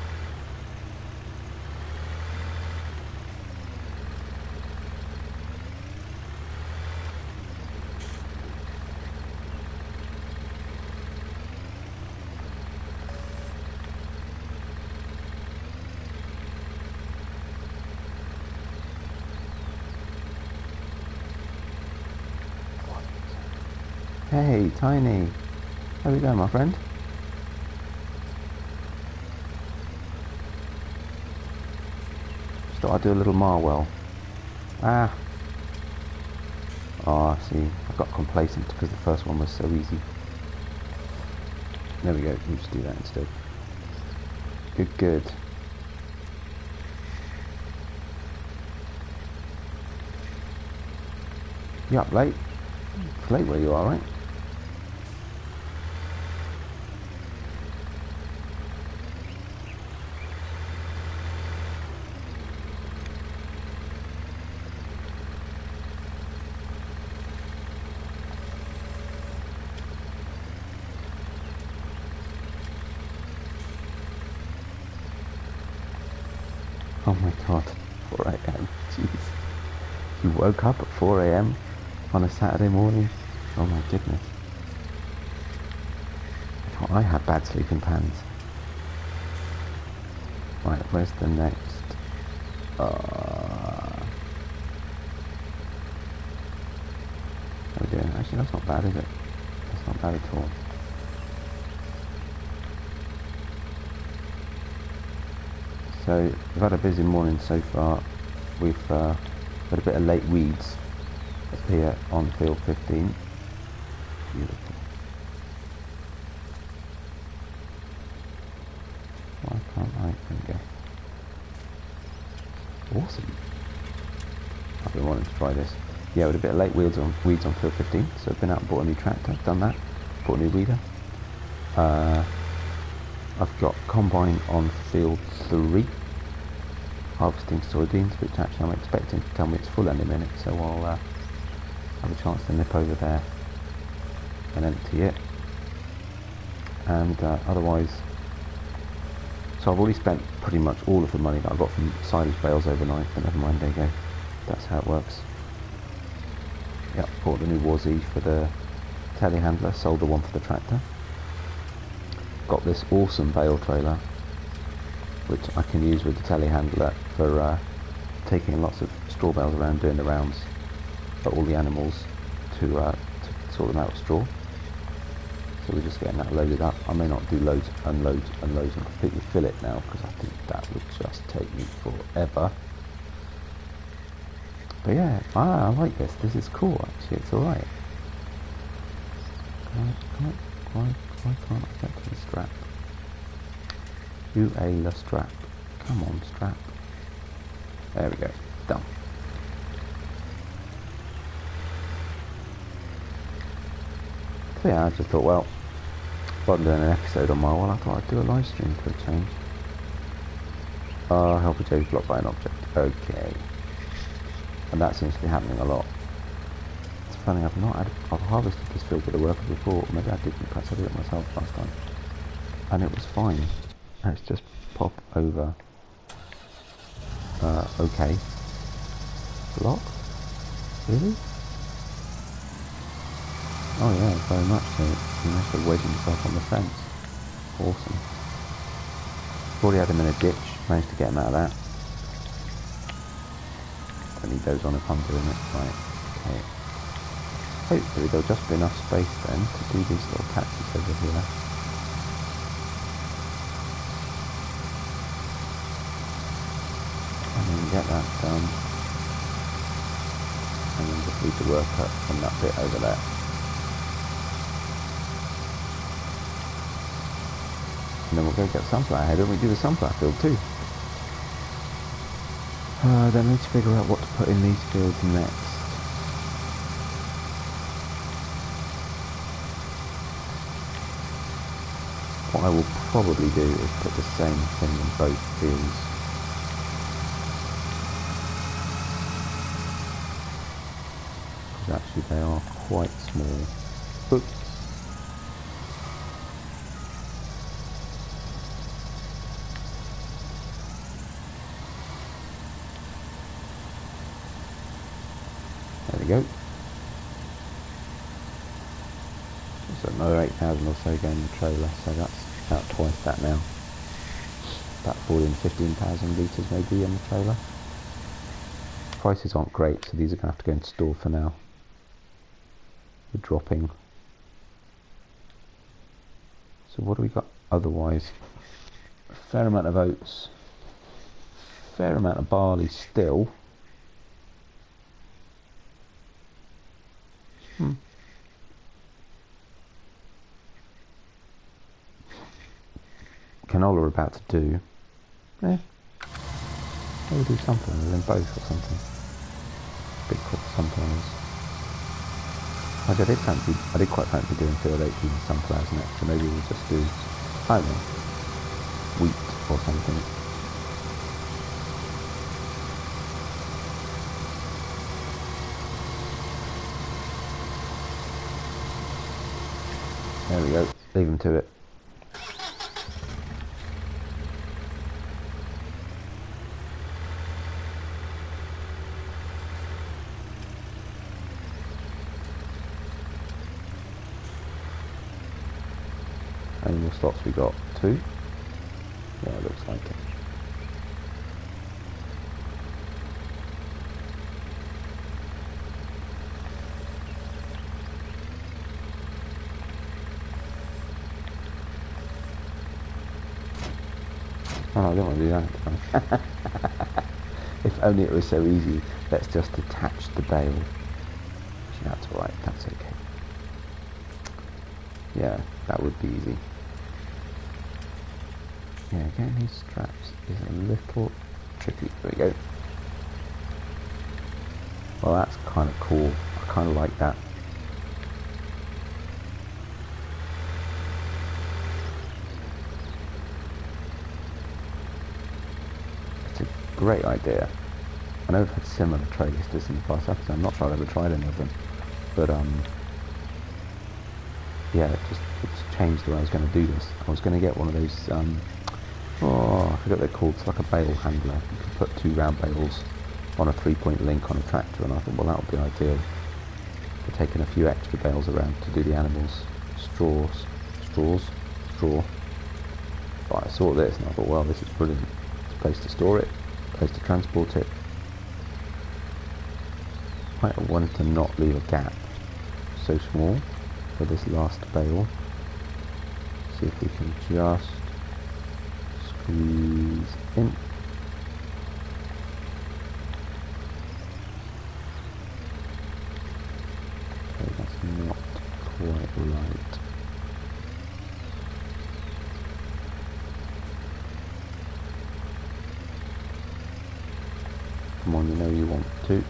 Hey, Tiny. How we going, my friend? Just thought I'd do a little Marwell. Ah. Oh, see, I got complacent because the first one was so easy. There we go, we'll just do that instead. Good, good. You up late? It's late where you are, right? Oh my god, 4 AM, jeez. You woke up at 4 AM on a Saturday morning? Oh my goodness. I thought I had bad sleeping patterns. Right, where's the next? There we go. Actually, that's not bad, is it? That's not bad at all. So, we've had a busy morning so far. We've had a bit of late weeds appear on field 15. Beautiful. Why can't I? There we go. Awesome. I've been wanting to try this. Yeah, with a bit of late weeds on field 15. So I've been out and bought a new tractor, done that. Bought a new weeder. I've got Combine on field 3, harvesting soybeans, which actually I'm expecting to tell me it's full any minute, so I'll have a chance to nip over there and empty it. And otherwise, so I've already spent pretty much all of the money that I got from silage bales overnight, but never mind, there you go, that's how it works. Yep, bought the new Wazzy for the telehandler, sold the one for the tractor. Got this awesome bale trailer, which I can use with the telehandler for taking lots of straw bales around, doing the rounds for all the animals to sort them out with straw. So we're just getting that loaded up. I may not do loads and loads and loads and completely fill it now, because I think that would just take me forever. But yeah, I like this. This is cool, actually. It's alright. Why can't I get to the strap? You a strap. Come on, strap. There we go. Done. So yeah, I just thought, well, rather than doing an episode on Marwell, I thought I'd do a live stream for a change. Help a J blocked by an object. Okay. And that seems to be happening a lot. It's funny, I've harvested this field with a worker before. Maybe I didn't, perhaps I did it myself last time. And it was fine. Let's just pop over. Okay. Locked? Really? Oh yeah, very much so. You must have wedged himself on the fence. Awesome. Already had him in a ditch, managed to get him out of that. And he goes on if I'm doing it. Right, okay. Hopefully there'll just be enough space then to do these little patches over here. And then get that done. And then just leave the work up from that bit over there. And then we'll go get sunflower header and we do the sunflower field too. Then we need to figure out what to put in these fields next. What I will probably do is put the same thing in both fields. Because actually they are quite small. Oops. There we go. So another 8,000 or so going in the trailer, so that's about twice that now. About 14, 15,000 litres maybe in the trailer. Prices aren't great, so these are going to have to go into store for now. We're dropping. So what do we got otherwise? A fair amount of oats. Fair amount of barley still. Canola we're about to do. Yeah. Maybe do something and then both or something. Big crop sunflowers. I did quite fancy doing field 18 sunflowers next, so maybe we'll just do, I don't know, wheat or something. There we go, leave them to it. How many more slots we got? 2? Yeah, it looks like it. Oh, I don't want to do that. If only it was so easy. Let's just attach the bale. Actually, that's alright, that's okay. Yeah, that would be easy. Yeah, getting these straps is a little tricky. There we go. Well, that's kind of cool. I kind of like that. great idea. I know I've had similar trays to this in the past episode. I'm not sure I've ever tried any of them, but yeah, it's changed the way I was going to do this. I was going to get one of those, oh, I forget what they're called. It's like a bale handler. You can put 2 round bales on a 3-point link on a tractor, and I thought, well, that would be ideal for taking a few extra bales around to do the animals. Straw. But I saw this and I thought, well, this is brilliant. It's a place to store it, a place to transport it. I wanted to not leave a gap so small for this last bale. See if we can just squeeze in. Okay, that's not quite right. Come on, you know you want to.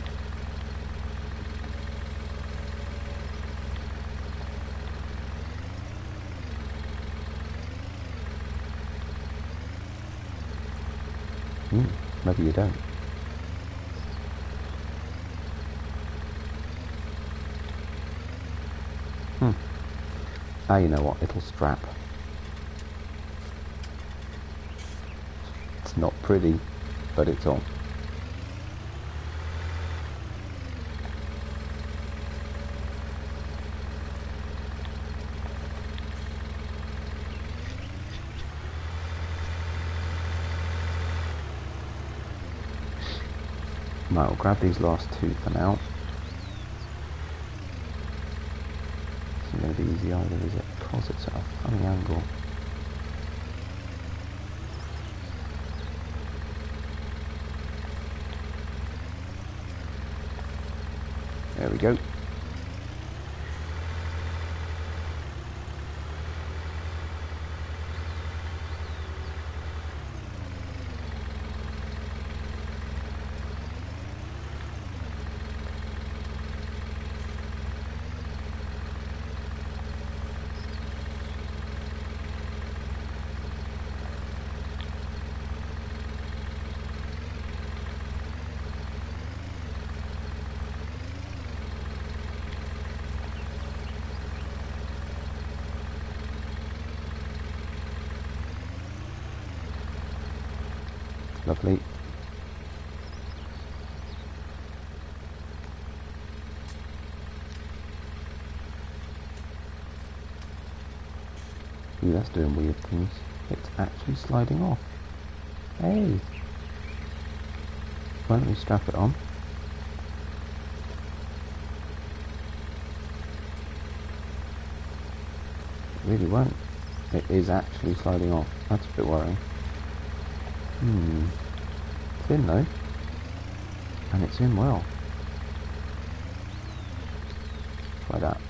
Maybe you don't. Ah, you know what? It'll strap. It's not pretty, but it's on. Right, we'll grab these last 2 for now. It's not going to be easy either, is it? Because it's at a funny angle. There we go. Lovely. Ooh, that's doing weird things. It's actually sliding off. Hey! Why don't we strap it on? It really won't. It is actually sliding off. That's a bit worrying. It's in though, and it's in well. Try that.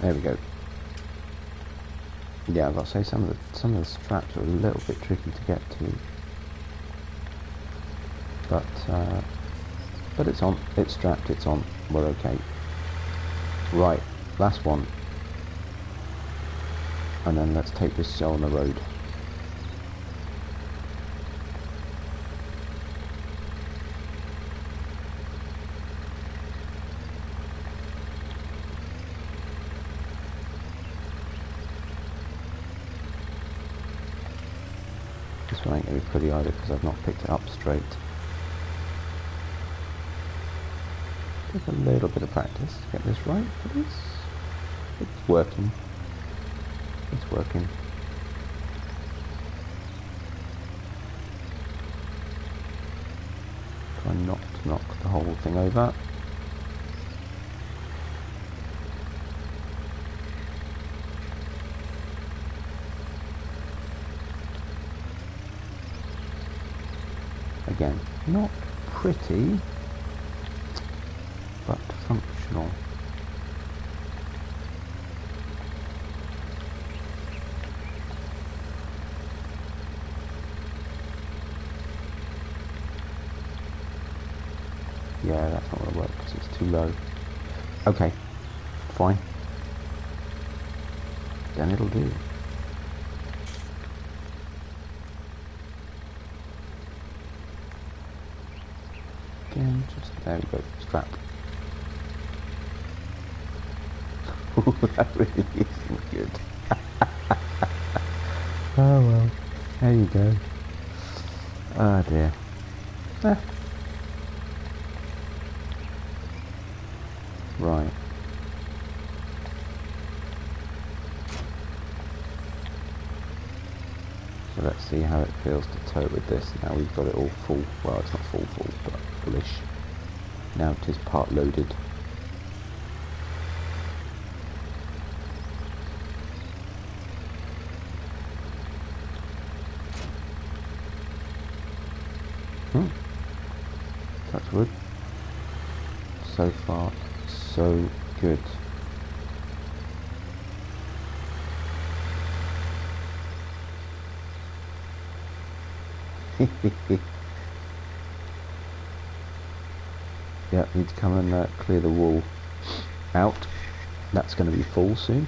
There we go. Yeah, I've got to say some of the straps are a little bit tricky to get to, but it's on. It's strapped. It's on. We're okay. Right, last one. And then let's take this cell on the road. This one ain't going to be pretty either because I've not picked it up straight. Take a little bit of practice to get this right, but it's working. It's working. Try not to knock the whole thing over. Again, not pretty, but functional. Yeah, that's not going to work because it's too low. Okay, fine. Then it'll do. again. Just there we go. Strap. That really isn't good. Oh well. There you go. Oh dear. Right. So let's see how it feels to tow with this. Now we've got it all full. Well, it's not full, but fullish. Now it is part loaded. Touch wood. So far, so good. Yeah, need to come and clear the wall out. That's going to be full soon.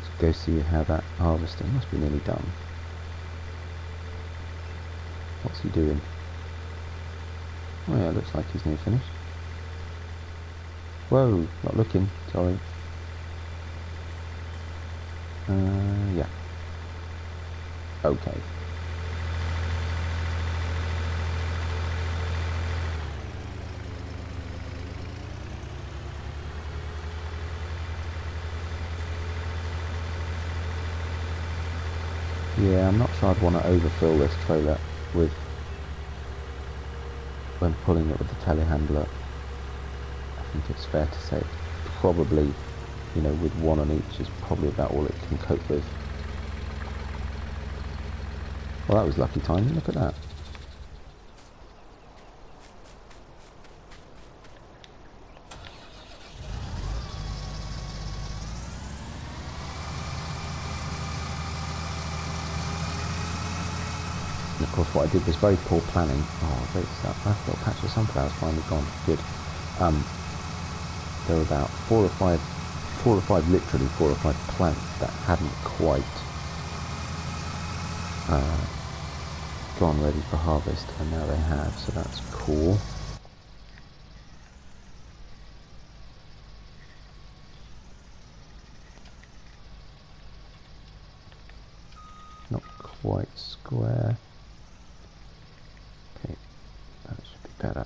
Let's go see how that harvester must be nearly done. What's he doing? Oh yeah, looks like he's near finished. Whoa, not looking, sorry. Yeah. Okay. Yeah, I'm not sure I'd want to overfill this trailer with when pulling it with the telehandler. I think it's fair to say probably, you know, with one on each is probably about all it can cope with. Well, that was lucky timing, look at that. And of course what I did was very poor planning. Oh, great stuff. That little patch of sunflowers finally gone. Good. There were about four or five plants that hadn't quite gone ready for harvest, and now they have, so that's cool. Not quite square. Okay, that should be better.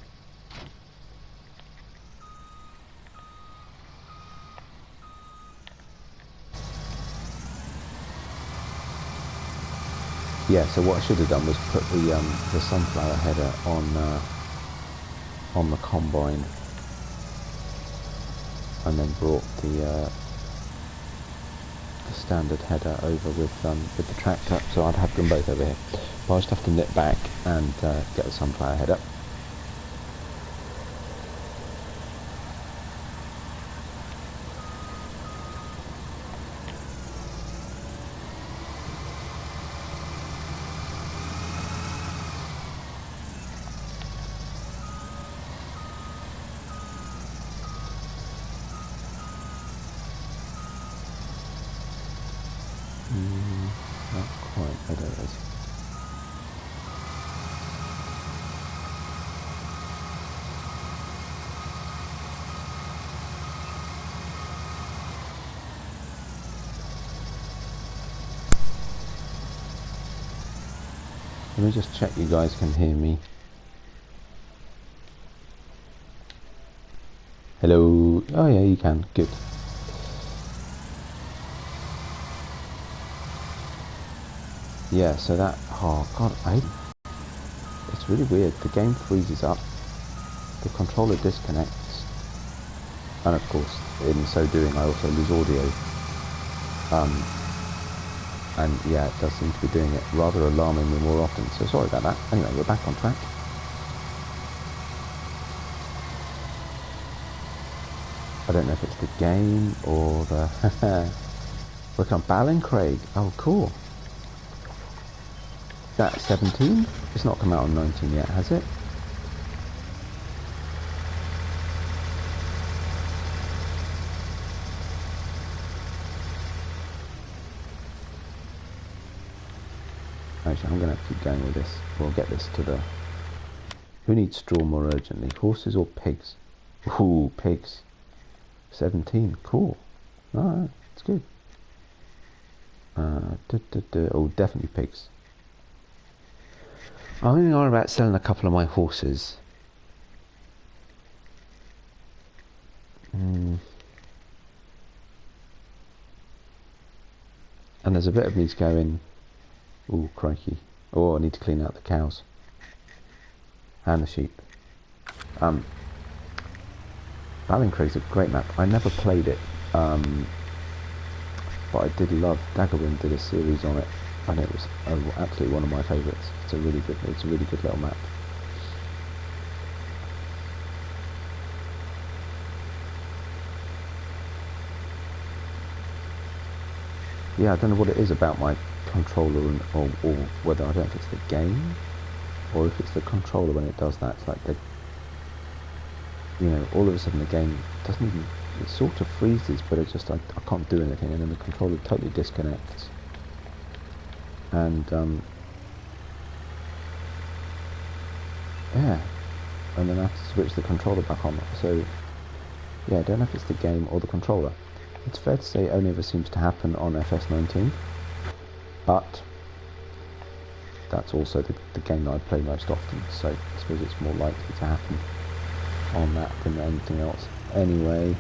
Yeah, so what I should have done was put the sunflower header on the combine, and then brought the standard header over with the tractor. So I'd have them both over here. But I just have to nip back and get the sunflower header. Not quite, I don't know. Let me just check you guys can hear me. Hello? Oh yeah, you can. Good. Yeah, so that, oh god, it's really weird. The game freezes up, the controller disconnects, and of course, in so doing, I also lose audio. And yeah, it does seem to be doing it rather alarmingly more often, so sorry about that. Anyway, we're back on track. I don't know if it's the game or the... Look, on Bale and Craig. Oh, cool. That's 17? It's not come out on 19 yet, has it? Actually, I'm going to have to keep going with this. We'll get this to the... Who needs straw more urgently? Horses or pigs? Ooh, pigs. 17. Cool. Alright, that's good. Oh, definitely pigs. I'm thinking about selling a couple of my horses. And there's a bit of me to go in. Ooh, crikey. Oh, I need to clean out the cows. And the sheep. Balefork is a great map. I never played it. But I did love, Daggerwind did a series on it. And it was absolutely one of my favourites. It's a really good little map. Yeah, I don't know what it is about my controller, or whether, I don't know if it's the game, or if it's the controller when it does that. It's like, all of a sudden the game doesn't even, it sort of freezes, but it just, I can't do anything, and then the controller totally disconnects. And, yeah, and then I have to switch the controller back on. So, yeah, I don't know if it's the game or the controller. It's fair to say it only ever seems to happen on FS19, but that's also the game that I play most often, so I suppose it's more likely to happen on that than anything else. Anyway,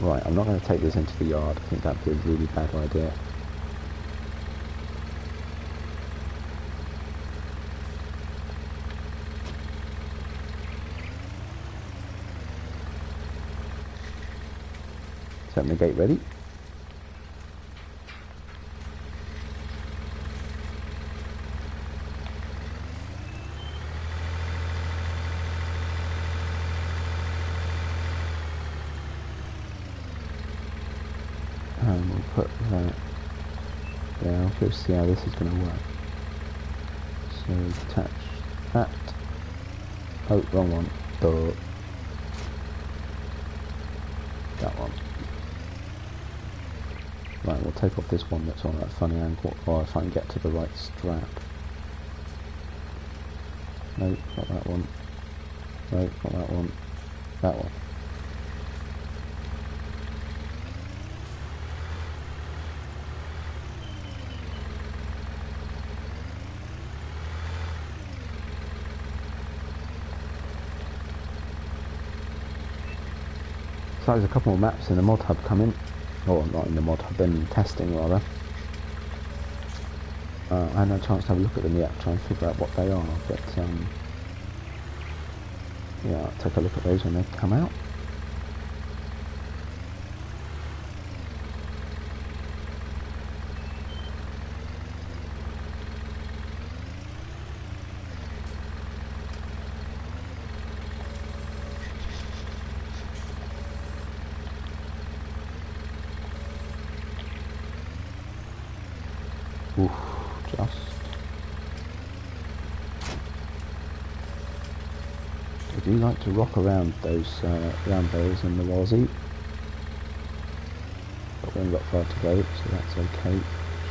right, I'm not going to take this into the yard. I think that'd be a really bad idea. Setting the gate ready. And we'll put that there. I'll just see how this is going to work. So attach that. Oh, wrong one. Duh. That one. Right, we'll take off this one that's on that funny angle, or if I can get to the right strap. Nope, not that one. Nope, not that one. That one. So there's a couple more maps in the mod hub coming. Or not in the mod hub, in testing rather. I had no chance to have a look at them yet, try and figure out what they are, but yeah, I'll take a look at those when they come out. Oof, just. I do like to rock around those round barrels in the Wazzy. But we haven't got far to go, so that's okay.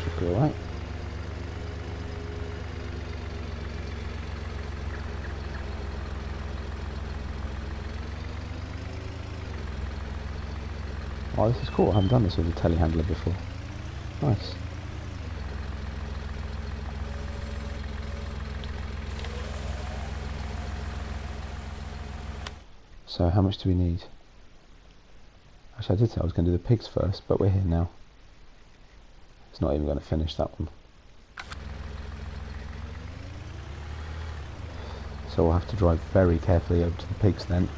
Should be alright. Oh, this is cool. I haven't done this with a telehandler before. Nice. So how much do we need? Actually, I did say I was going to do the pigs first, but we're here now. It's not even going to finish that one. So we'll have to drive very carefully over to the pigs then.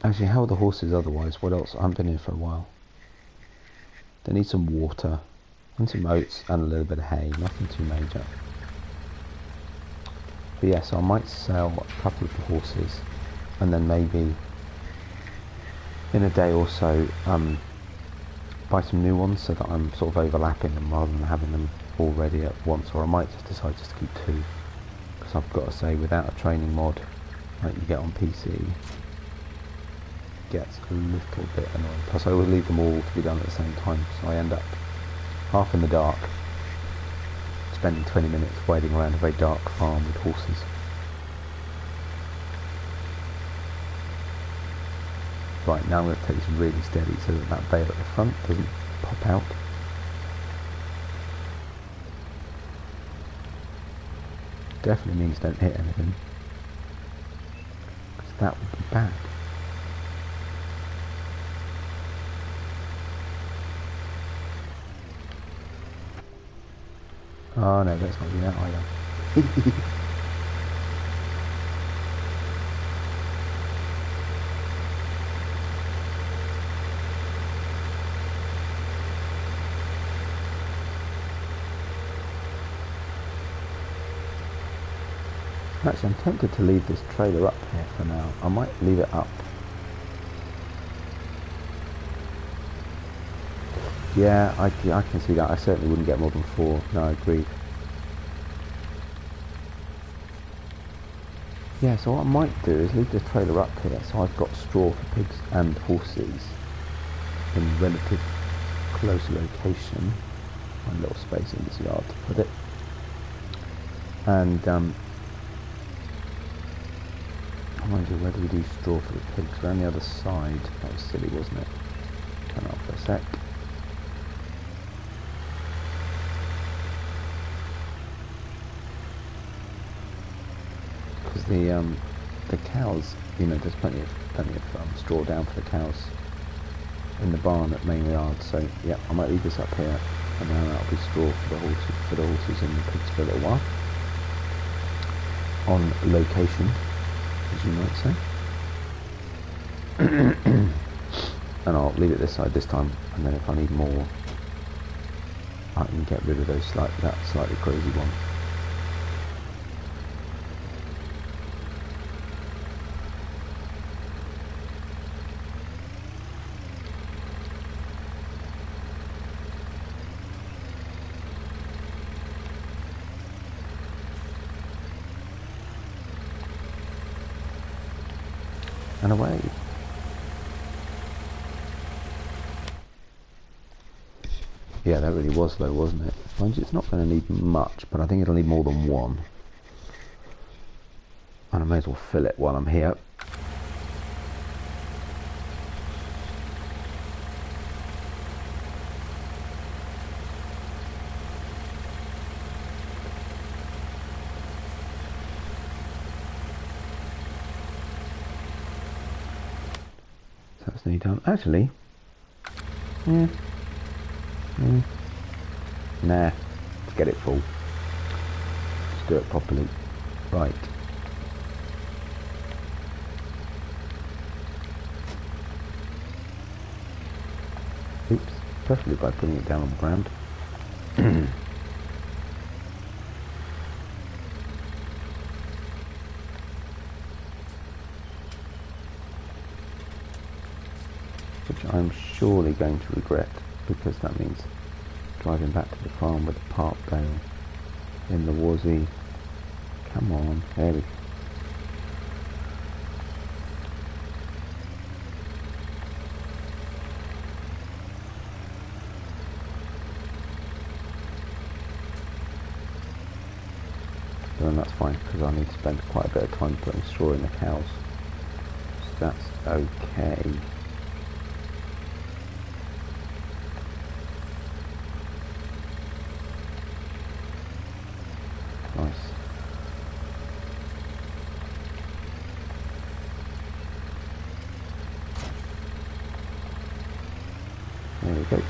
Actually, how are the horses otherwise? What else? I haven't been here for a while. They need some water, and some oats, and a little bit of hay. Nothing too major. But yeah, so I might sell a couple of the horses, and then maybe in a day or so buy some new ones so that I'm sort of overlapping them rather than having them all ready at once, or I might just decide just to keep 2, because I've got to say, without a training mod like you get on PC, it gets a little bit annoying. Plus I always leave them all to be done at the same time, so I end up half in the dark, spending 20 minutes wading around a very dark farm with horses. Right, now I'm going to take this really steady so that that bale at the front doesn't pop out. Definitely means don't hit anything, because that would be bad. Oh no, let's not do that either. Actually, I'm tempted to leave this trailer up here for now. I might leave it up. Yeah, I can see that. I certainly wouldn't get more than 4. No, I agree. Yeah, so what I might do is leave this trailer up here, so I've got straw for pigs and horses in relative close location. One little space in this yard to put it. And mind you, where do we do straw for the pigs? We're on the other side. That was silly, wasn't it? Turn off for a sec. Because the cows, you know, there's plenty of straw down for the cows in the barn at main yard. So yeah, I might leave this up here, and then that'll be straw for the horses and the pigs for a little while. On location, as you might say. And I'll leave it this side this time, and then if I need more, I can get rid of those that slightly crazy one. And away. Yeah, that really was low, wasn't it? Mind you, it's not going to need much, but I think it'll need more than 1. And I may as well fill it while I'm here. That's nearly done. Actually, nah, let's get it full. Let's do it properly. Right. Oops, preferably by putting it down on the ground. Which I'm surely going to regret, because that means driving back to the farm with a park bale in the Wazzy. Come on, there we go. Then that's fine, because I need to spend quite a bit of time putting straw in the cows. So that's okay. Nice. There we go.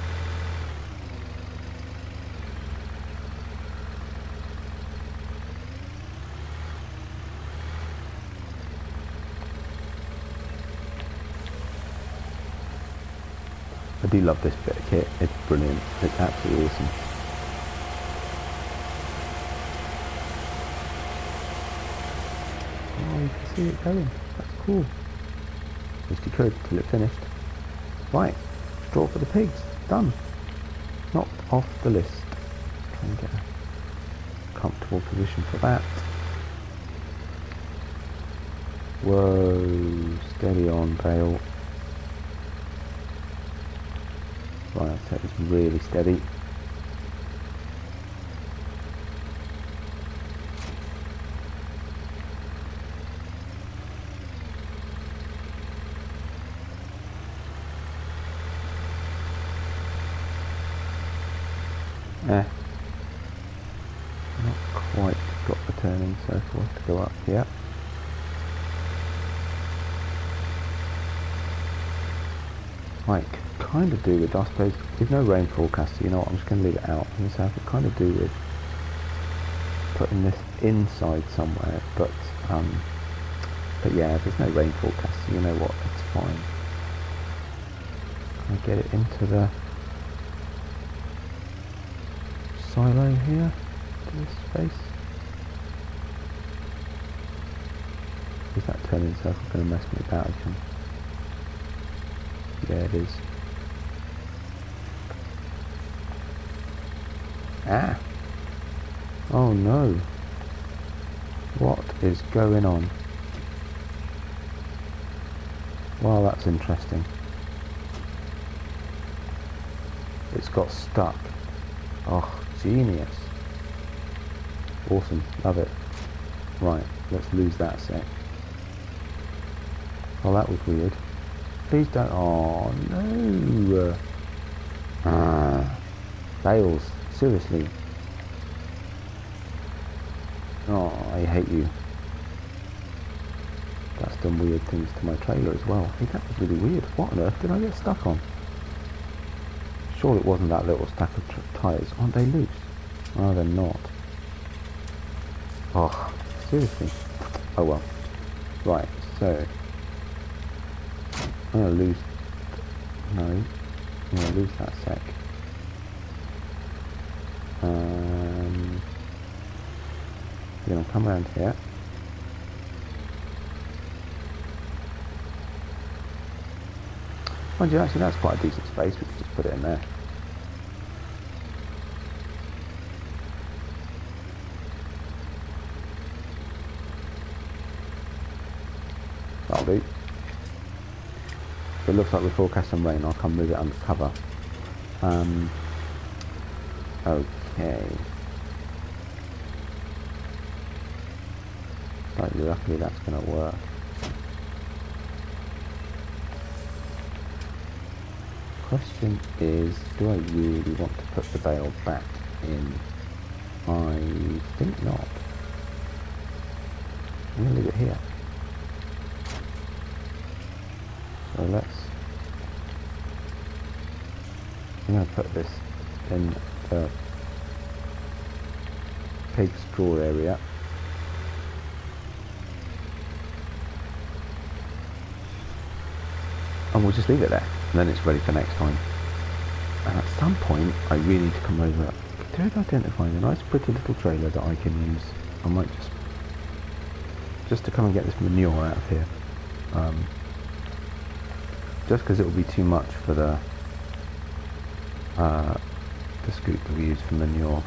I do love this bit of kit, it's brilliant, it's absolutely awesome. Oh, you can see it going, that's cool. At least you could, till it finished. Right, straw for the pigs, done. Knocked off the list. Let's try and get a comfortable position for that. Whoa, steady on, Bale. Right, I'll set this really steady. Not quite got the turning circle to go up here. I could kind of do with, I suppose, with no rain forecast, so you know what, I'm just going to leave it out. And so I could kind of do with putting this inside somewhere, but yeah, there's no rain forecast, so you know what, it's fine. Can I get it into the silo here, to this space? Is that turning circle going to mess me about again? Yeah, it is. Ah! Oh no! What is going on? Well, that's interesting. It's got stuck. Oh, genius. Awesome, love it. Right, let's lose that sec. Oh, that was weird. Please don't. Oh no! Fails. Seriously. Oh, I hate you. That's done weird things to my trailer as well. Hey, that was really weird. What on earth did I get stuck on? Sure, it wasn't that little stack of tyres. Aren't they loose? Oh, they're not. Oh, seriously. Oh well. Right, so I'm gonna lose. No, I'm gonna lose that sec. We're gonna come around here. Mind you, actually, that's quite a decent space. We could just put it in there. That'll do. If it looks like we're forecasting rain, I'll come move it under cover. Okay. Slightly luckily that's going to work. Question is, do I really want to put the bale back in? I think not. I'm going to leave it here. So I'm going to put this in the pig straw area. And we'll just leave it there, and then it's ready for next time. And at some point, I really need to come over to identify a nice pretty little trailer that I can use. I might just to come and get this manure out of here. Just because it will be too much for the scoop that we use for manure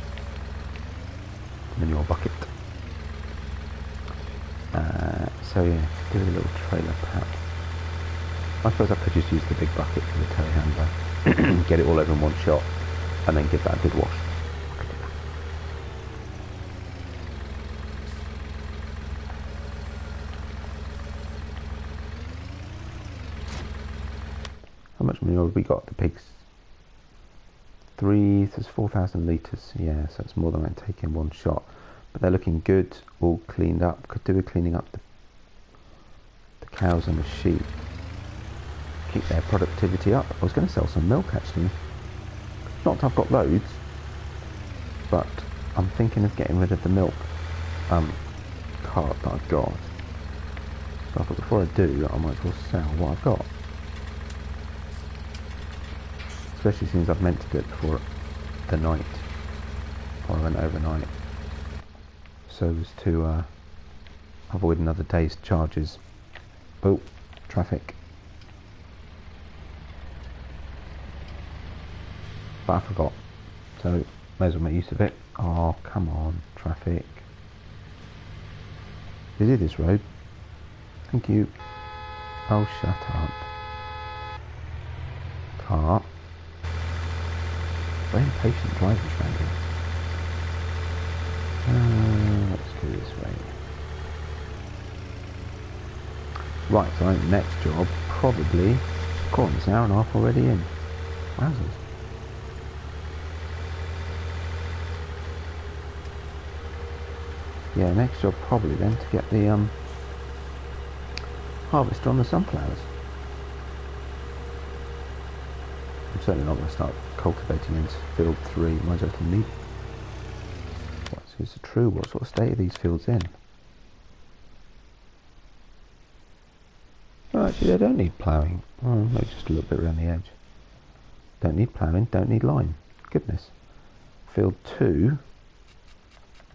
bucket. So yeah, do a little trailer perhaps. I suppose I could just use the big bucket for the telehandler, get it all over in one shot, and then give that a good wash. How much manure have we got? The pigs? There's 4,000 litres, yeah, so it's more than I take in one shot. But they're looking good, all cleaned up. Could do with cleaning up the cows and the sheep. Keep their productivity up. I was going to sell some milk actually. Not that I've got loads, but I'm thinking of getting rid of the milk cart that I've got. So I thought before I do, I might as well sell what I've got. Especially since I've meant to do it before the night, before I went overnight. So as to avoid another day's charges. Oh, traffic. But I forgot. So May as well make use of it. Oh, come on, traffic. Is it this road? Thank you. Oh, shut up. Car. Very impatient drivers around here. Let's go this way. Right, so I think next job, probably, God, it's an hour and a half already in. Wowzers. Yeah, next job probably then to get the harvester on the sunflowers. I'm certainly not going to start cultivating into field 3, might as well can need. Is it true? What sort of state are these fields in? Oh, actually, they don't need ploughing. Oh, maybe just a little bit around the edge. Don't need ploughing, don't need lime. Goodness. Field 2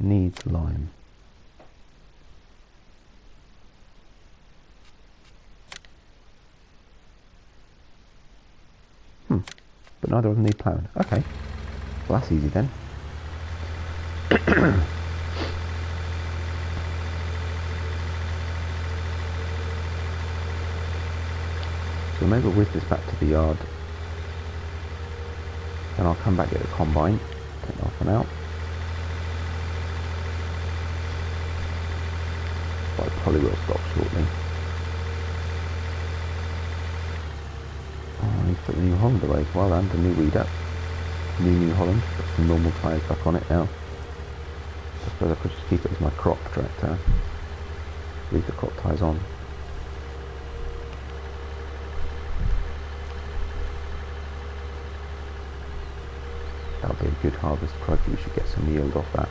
needs lime. But neither of them need ploughing. Okay. Well, that's easy then. So maybe we'll whiz this back to the yard. Then I'll come back, get the combine, take it off and out. But I probably will stop shortly. Oh, he's put the New Holland away. Well done, the new weed up. New Holland. Put some normal tyres back on it now. I suppose I could just keep it as my crop tractor. Leave the crop tyres on. That'll be a good harvest. Crikey, we should get some yield off that.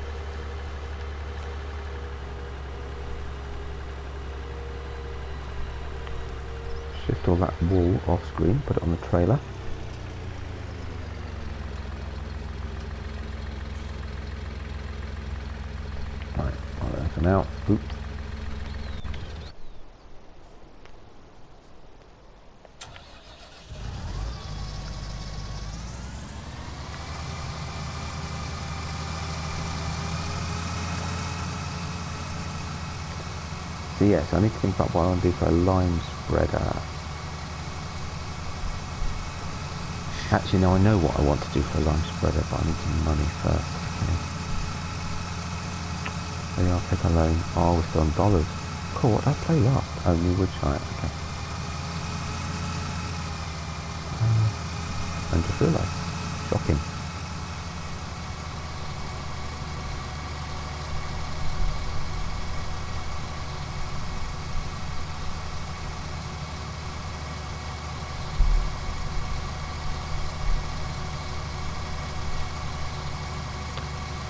Shift all that wool off screen, put it on the trailer. Right, I'll let that out. Oops. So yes, I need to think about what I want to do for a lime spreader. Actually, no, I know what I want to do for a lime spreader, but I need some money first. Okay. Maybe I'll take a loan. Oh, we're still on dollars. Cool, what did I play last? Oh, New Woodshire, okay. I just realised. Shocking.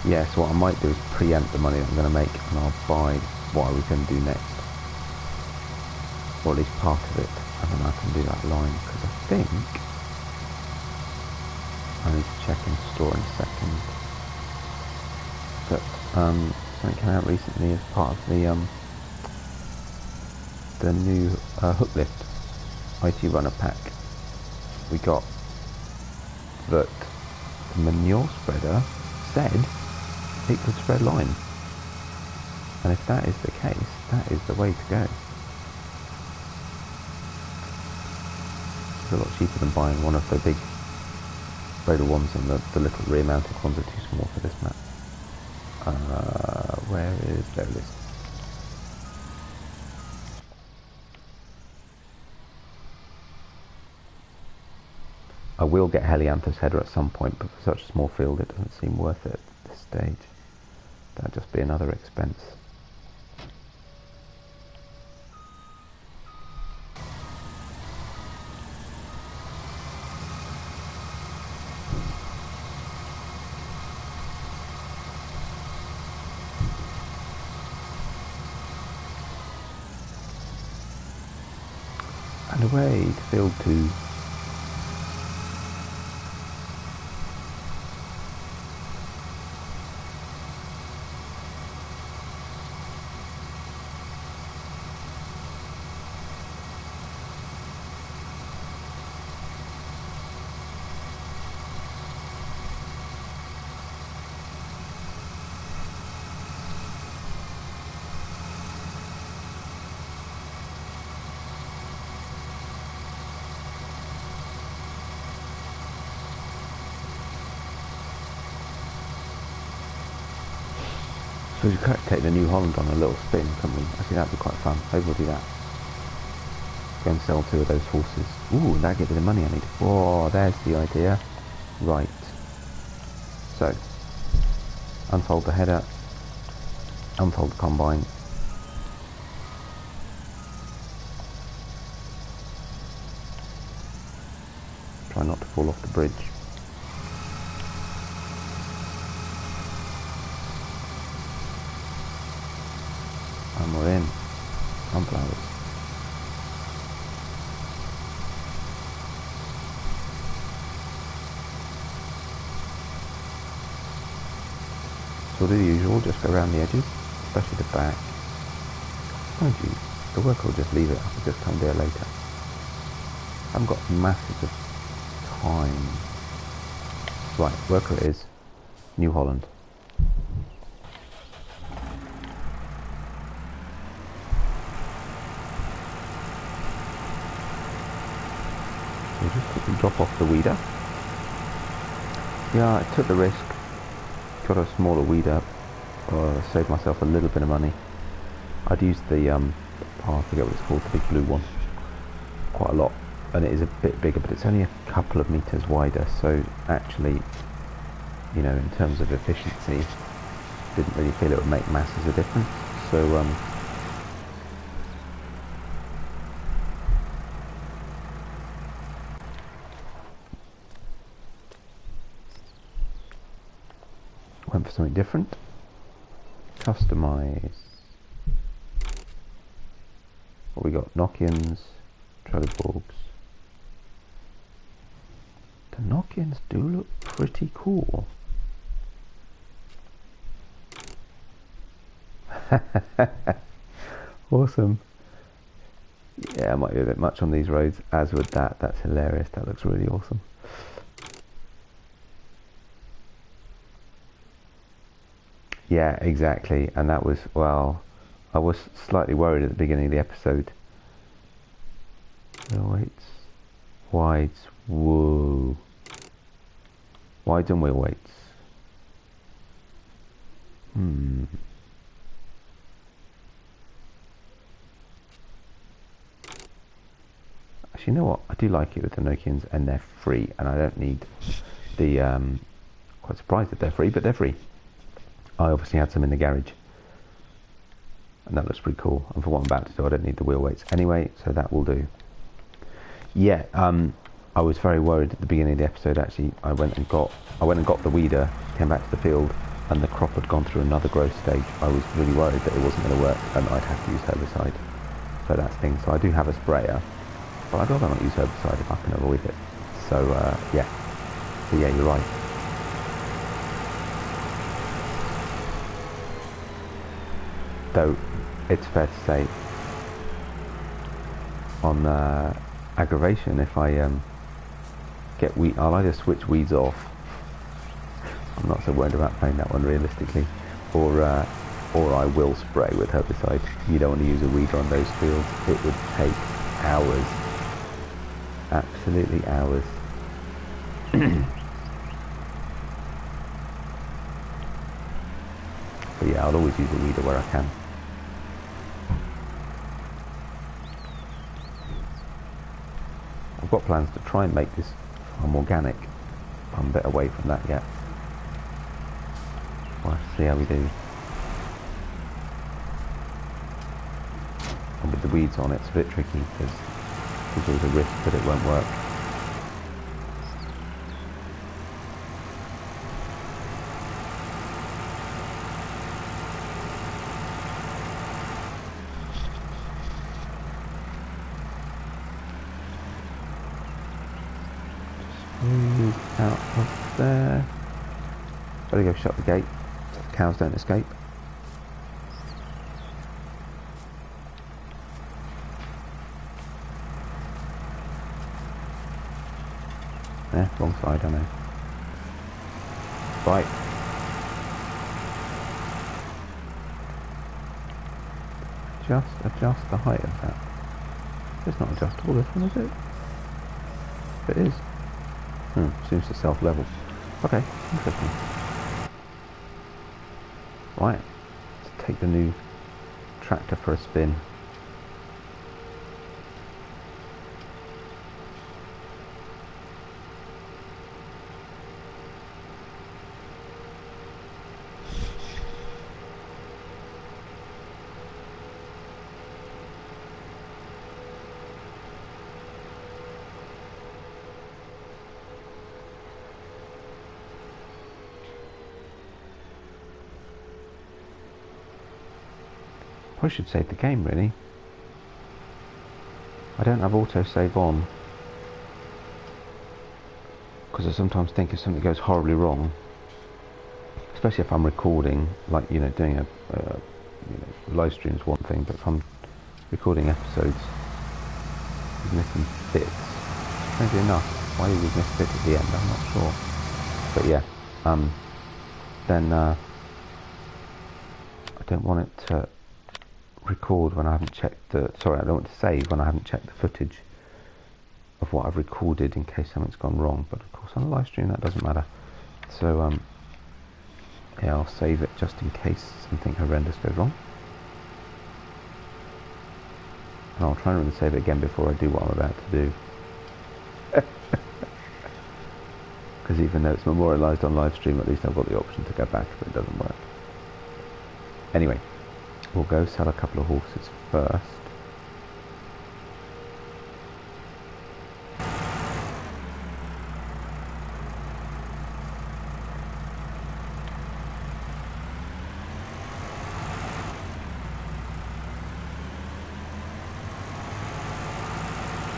Yeah, so what I might do is preempt the money that I'm going to make, and I'll buy what I was going to do next, or at least part of it, and then I can do that line, because I think I need to check in store in a second. But something came out recently as part of the new hook lift ITRunner pack. We got that the manure spreader said it could spread lime, and if that is the case, that is the way to go. It's a lot cheaper than buying one of the big radar ones, and the little rear mounted ones are too small for this map. Where is there it is. I will get Helianthus header at some point, but for such a small field it doesn't seem worth it at this stage. That'd just be another expense. And away to field 2. So we could take the New Holland on a little spin, couldn't we? I think that'd be quite fun. Maybe we'll do that. Go and sell 2 of those horses. Ooh, that'd get me the money I need. Oh, there's the idea. Right. So, unfold the header, unfold the combine. Try not to fall off the bridge. And we're in. Sunflowers. So the usual, just go around the edges, especially the back. Mind you, the worker will just leave it, I'll just come there later. I haven't got masses of time. Right, worker it is. New Holland. So we'll just quickly drop off the weeder. Yeah, I took the risk. Got a smaller weeder, saved myself a little bit of money. I'd used the, I forget what it's called, the big blue one, quite a lot, and it is a bit bigger, but it's only a couple of meters wider, so actually, you know, in terms of efficiency, didn't really feel it would make masses of difference, so, went for something different. Customize. What we got? Nokians, Trelleborgs. The Nokians do look pretty cool. Awesome. Yeah, it might be a bit much on these roads, as would that. That's hilarious. That looks really awesome. Yeah, exactly, and that was, well, I was slightly worried at the beginning of the episode. Wheel weights, wides, whoa. Wides and wheel weights. Actually, you know what? I do like it with the Nokians, and they're free, and I don't need the, quite surprised that they're free, but they're free. I obviously had some in the garage, and that looks pretty cool, and for what I'm about to do I don't need the wheel weights anyway, so that will do. Yeah, I was very worried at the beginning of the episode. Actually, I went and got the weeder, came back to the field, and the crop had gone through another growth stage. I was really worried that it wasn't going to work and I'd have to use herbicide, so that's the thing. So I do have a sprayer, but I'd rather not use herbicide if I can avoid it. So yeah, so yeah, you're right. Though it's fair to say, on aggravation, if I get weed, I'll either switch weeds off. I'm not so worried about playing that one realistically, or I will spray with herbicide. You don't want to use a weeder on those fields. It would take hours, absolutely hours. But yeah, I'll always use a weeder where I can. I've got plans to try and make this farm organic. I'm a bit away from that yet. We'll have to see how we do. And with the weeds on, it's a bit tricky because there's always a risk that it won't work. Out of there. Better go shut the gate so the cows don't escape. Yeah, wrong side, I know. Right. Just adjust the height of that. It's not adjustable, this one, is it? It is. Seems to self-level. Okay, interesting. Right. take the new tractor for a spin. I should save the game really. I don't have autosave on because I sometimes think if something goes horribly wrong, especially if I'm recording, like doing a live stream is one thing, but if I'm recording episodes, you're missing bits. Strangely enough, why you would miss bits at the end, I'm not sure. But yeah, then I don't want it to record when I haven't checked the, sorry, I don't want to save when I haven't checked the footage of what I've recorded in case something's gone wrong, but of course on a live stream that doesn't matter. So yeah, I'll save it just in case something horrendous goes wrong, and I'll try and save it again before I do what I'm about to do. Because even though it's memorialised on live stream, at least I've got the option to go back if it doesn't work. Anyway, we'll go sell a couple of horses first.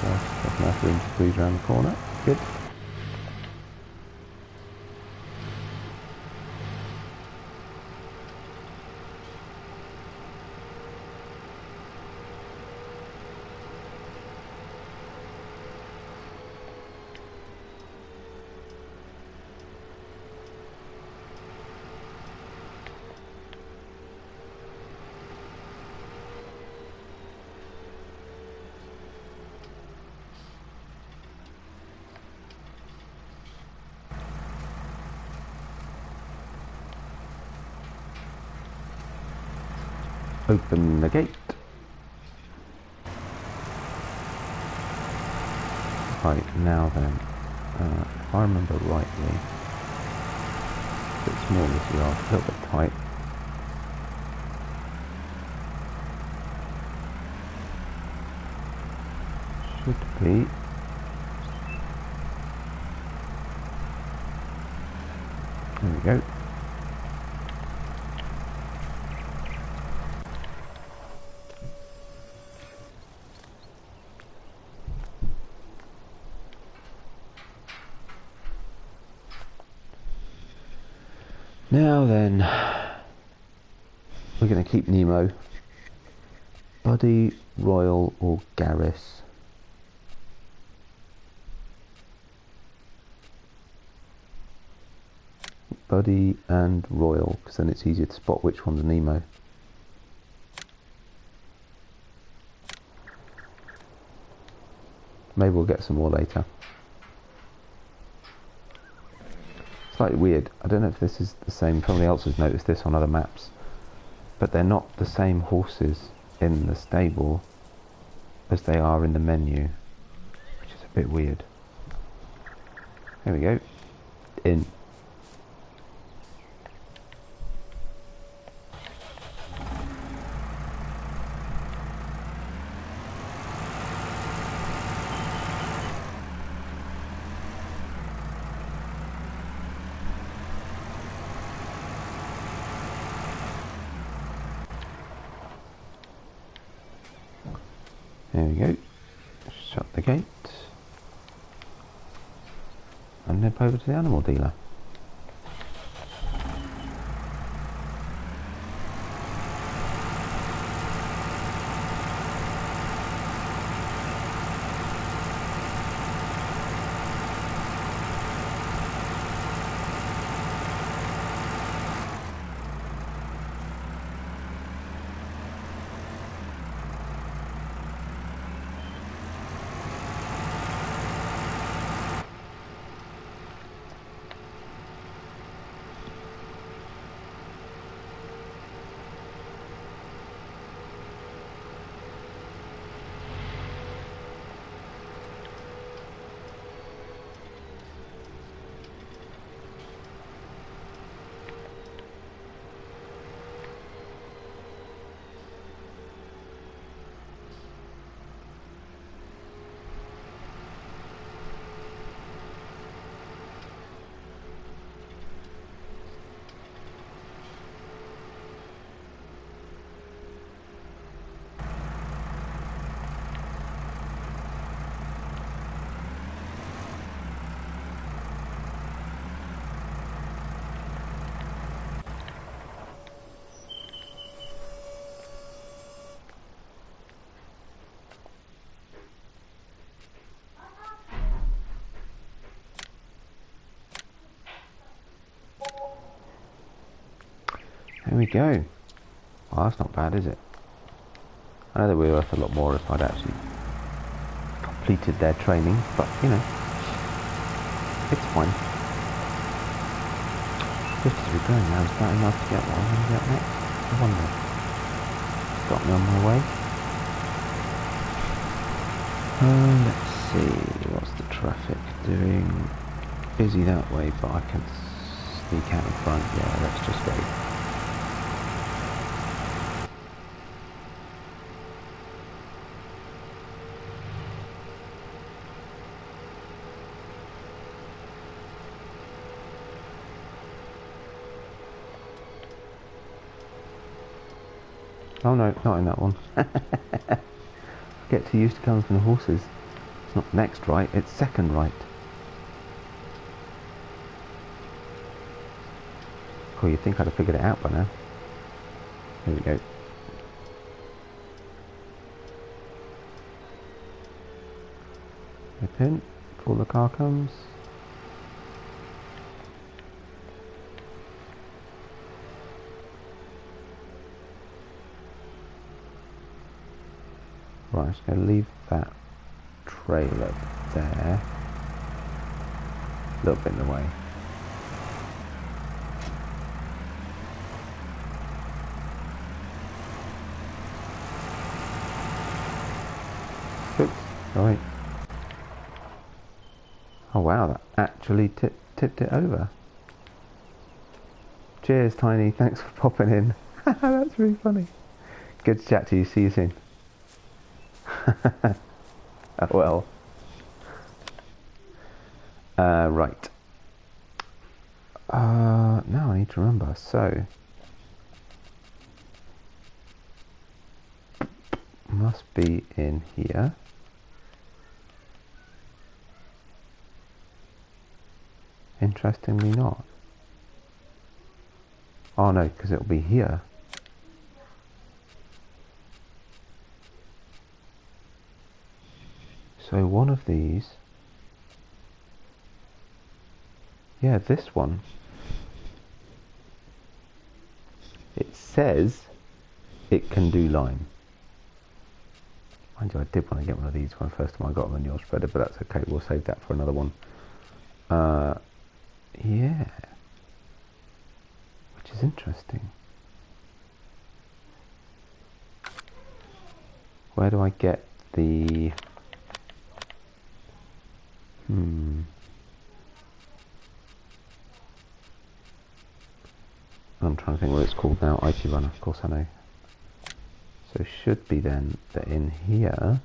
There's enough room to squeeze around the corner. Good. Open the gate. Right, now then, if I remember rightly, a bit small this yard, a little bit tight. Should be. There we go. Now then, we're going to keep Nemo. Buddy, Royal or Garris? Buddy and Royal, because then it's easier to spot which one's Nemo. Maybe we'll get some more later. Slightly weird. I don't know if this is the same. Somebody else has noticed this on other maps, but they're not the same horses in the stable as they are in the menu, which is a bit weird. There we go. In. There we go. Shut the gate and nip over to the animal dealer. There we go. Well, that's not bad, is it? I know they were worth a lot more if I'd actually completed their training, but you know, it's fine. Just as we're going now, is that enough to get what I'm going to get next? I wonder. Got me on my way. Let's see, what's the traffic doing? Busy that way, but I can sneak out in front. Yeah, let's just go. Oh no, not in that one. Get too used to coming from the horses. It's not next right, it's second right. Cool, you'd think I'd have figured it out by now. Here we go. Whip in before the car comes. Right, I'm just going to leave that trailer there. A little bit in the way. Oops, sorry. Oh wow, that actually tipped it over. Cheers, Tiny, thanks for popping in. That's really funny. Good to chat to you, see you soon. Oh well. Right. Now I need to remember. So must be in here. Interestingly not. Oh no, because it'll be here. So one of these, yeah, this one, it says it can do lime. Mind you, I did want to get one of these when first time I got a manure spreader, but that's okay, we'll save that for another one. Yeah, which is interesting. Where do I get the... I'm trying to think what it's called now. ITRunner, of course I know. So it should be then that in here...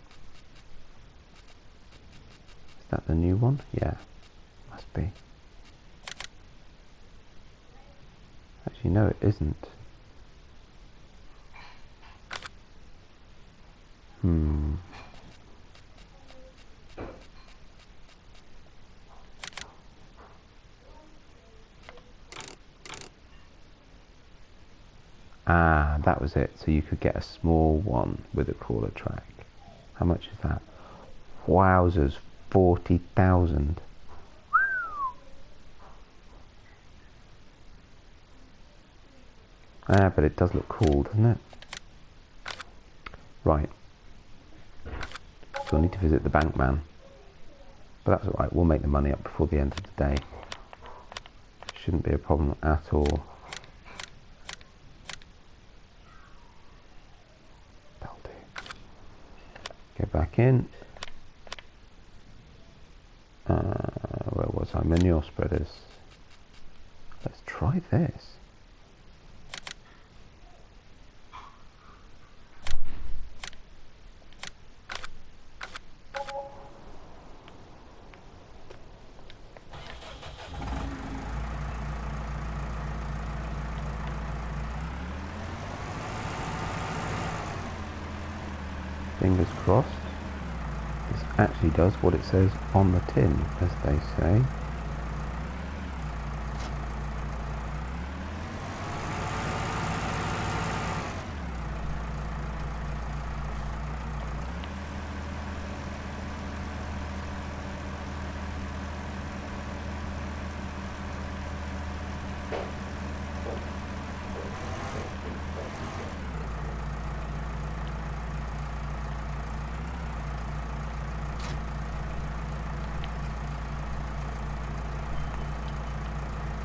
Is that the new one? Yeah, must be. Actually, no, it isn't. Ah, that was it. So you could get a small one with a crawler track. How much is that? Wowzers, 40,000. Ah, but it does look cool, doesn't it? Right. So I need to visit the bank man. But that's alright, we'll make the money up before the end of the day. Shouldn't be a problem at all. That'll do. Go back in. Where was I? Manure spreaders. Let's try this. Fingers crossed. This actually does what it says on the tin, as they say.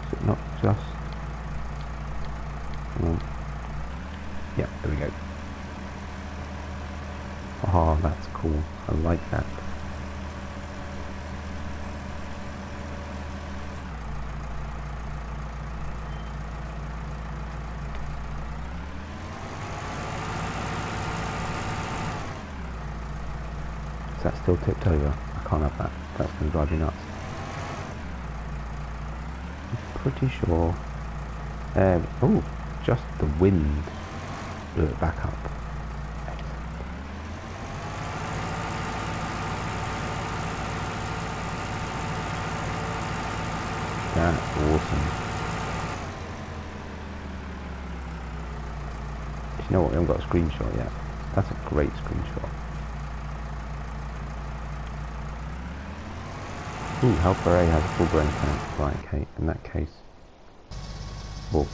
Is it not just... Yeah, there we go. Oh, that's cool. I like that. Is that still tipped over? I can't have that. That's going to drive me nuts. I'm pretty sure... oh, just the wind blew it back up. That's awesome. Do you know what? We haven't got a screenshot yet. That's a great screenshot. Ooh, Helper A has a full grown tank. Right, okay, in that case. Well,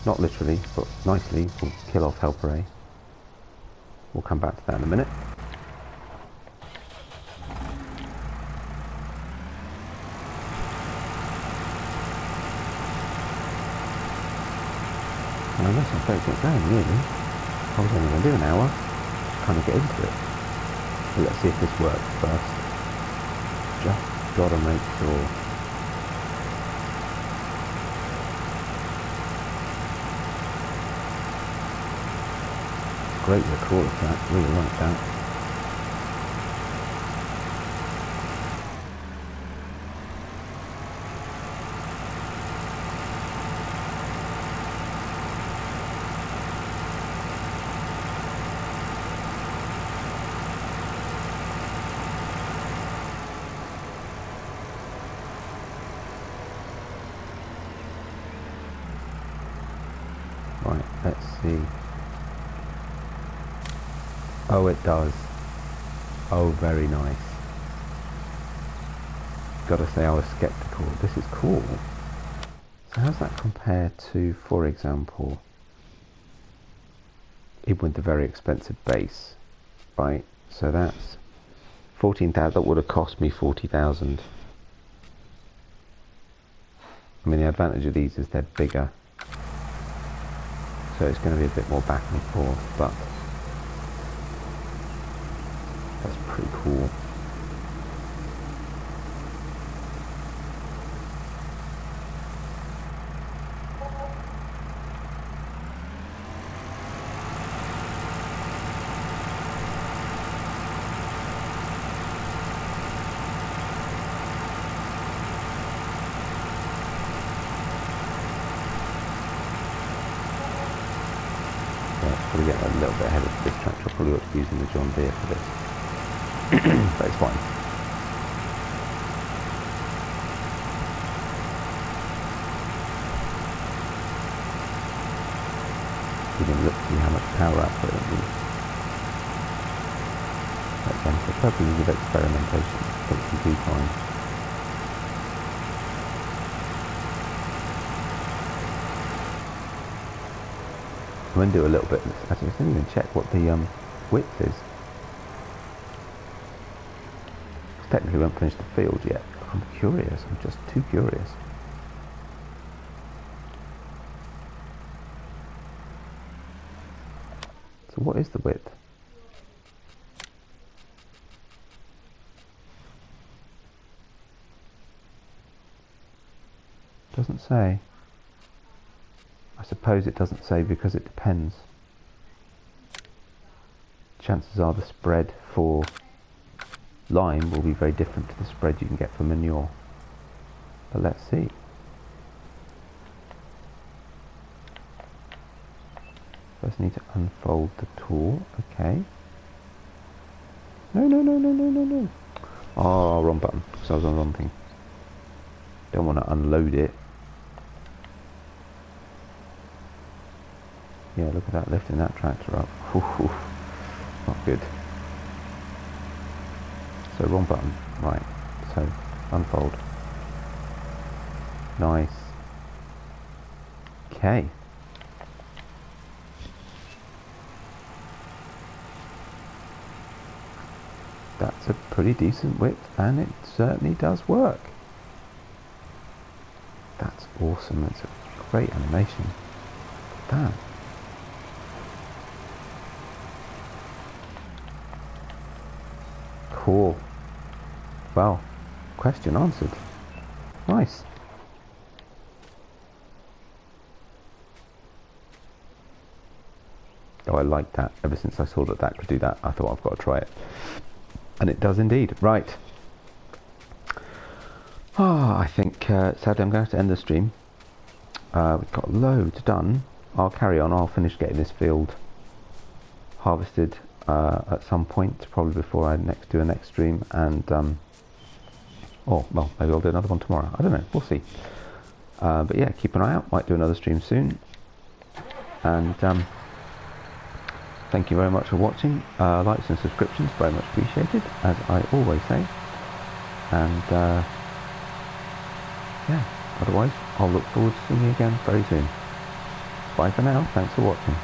not literally, but nicely, we'll kill off Helper A. We'll come back to that in a minute. And I guess I better get going, really. I was only going to do an hour, just kind of get into it. But let's see if this works first. Just gotta make sure. Great recorder track, really like that. Right, let's see. Oh, it does. Oh, very nice. Gotta say, I was skeptical. This is cool. So how's that compare to, for example, even with the very expensive base, right? So that's 14,000. That would have cost me 40,000. I mean, the advantage of these is they're bigger. So it's going to be a bit more back and forth, but that's pretty cool. Probably get a little bit ahead of this tractor. I probably ought to be using the John Deere for this. But it's fine. We can look to see how much power output it needs. Again, for purposes of experimentation, I think we do fine. I'm going to do a little bit. Actually, I didn't even check what the width is. Technically, we haven't finished the field yet. I'm curious. I'm just too curious. So, what is the width? Doesn't say. I suppose it doesn't say because it depends. Chances are the spread for lime will be very different to the spread you can get for manure. But let's see. First need to unfold the tool. Okay. No. Oh, wrong button. Because I was on the wrong thing. Don't want to unload it. Yeah, look at that, lifting that tractor up. Ooh, not good. So wrong button. Right. So unfold. Nice. Okay. That's a pretty decent width, and it certainly does work. That's awesome. It's a great animation. That. Cool. Well, question answered. Nice. Oh, I like that. Ever since I saw that that could do that, I thought I've got to try it. And it does indeed. Right. I think, sadly, I'm going to have to end the stream. We've got loads done. I'll carry on. I'll finish getting this field harvested at some point, probably before I do a next stream. And, or, well, maybe I'll do another one tomorrow. I don't know. We'll see. But yeah, keep an eye out. Might do another stream soon. And thank you very much for watching. Likes and subscriptions, very much appreciated, as I always say. And yeah, otherwise, I'll look forward to seeing you again very soon. Bye for now. Thanks for watching.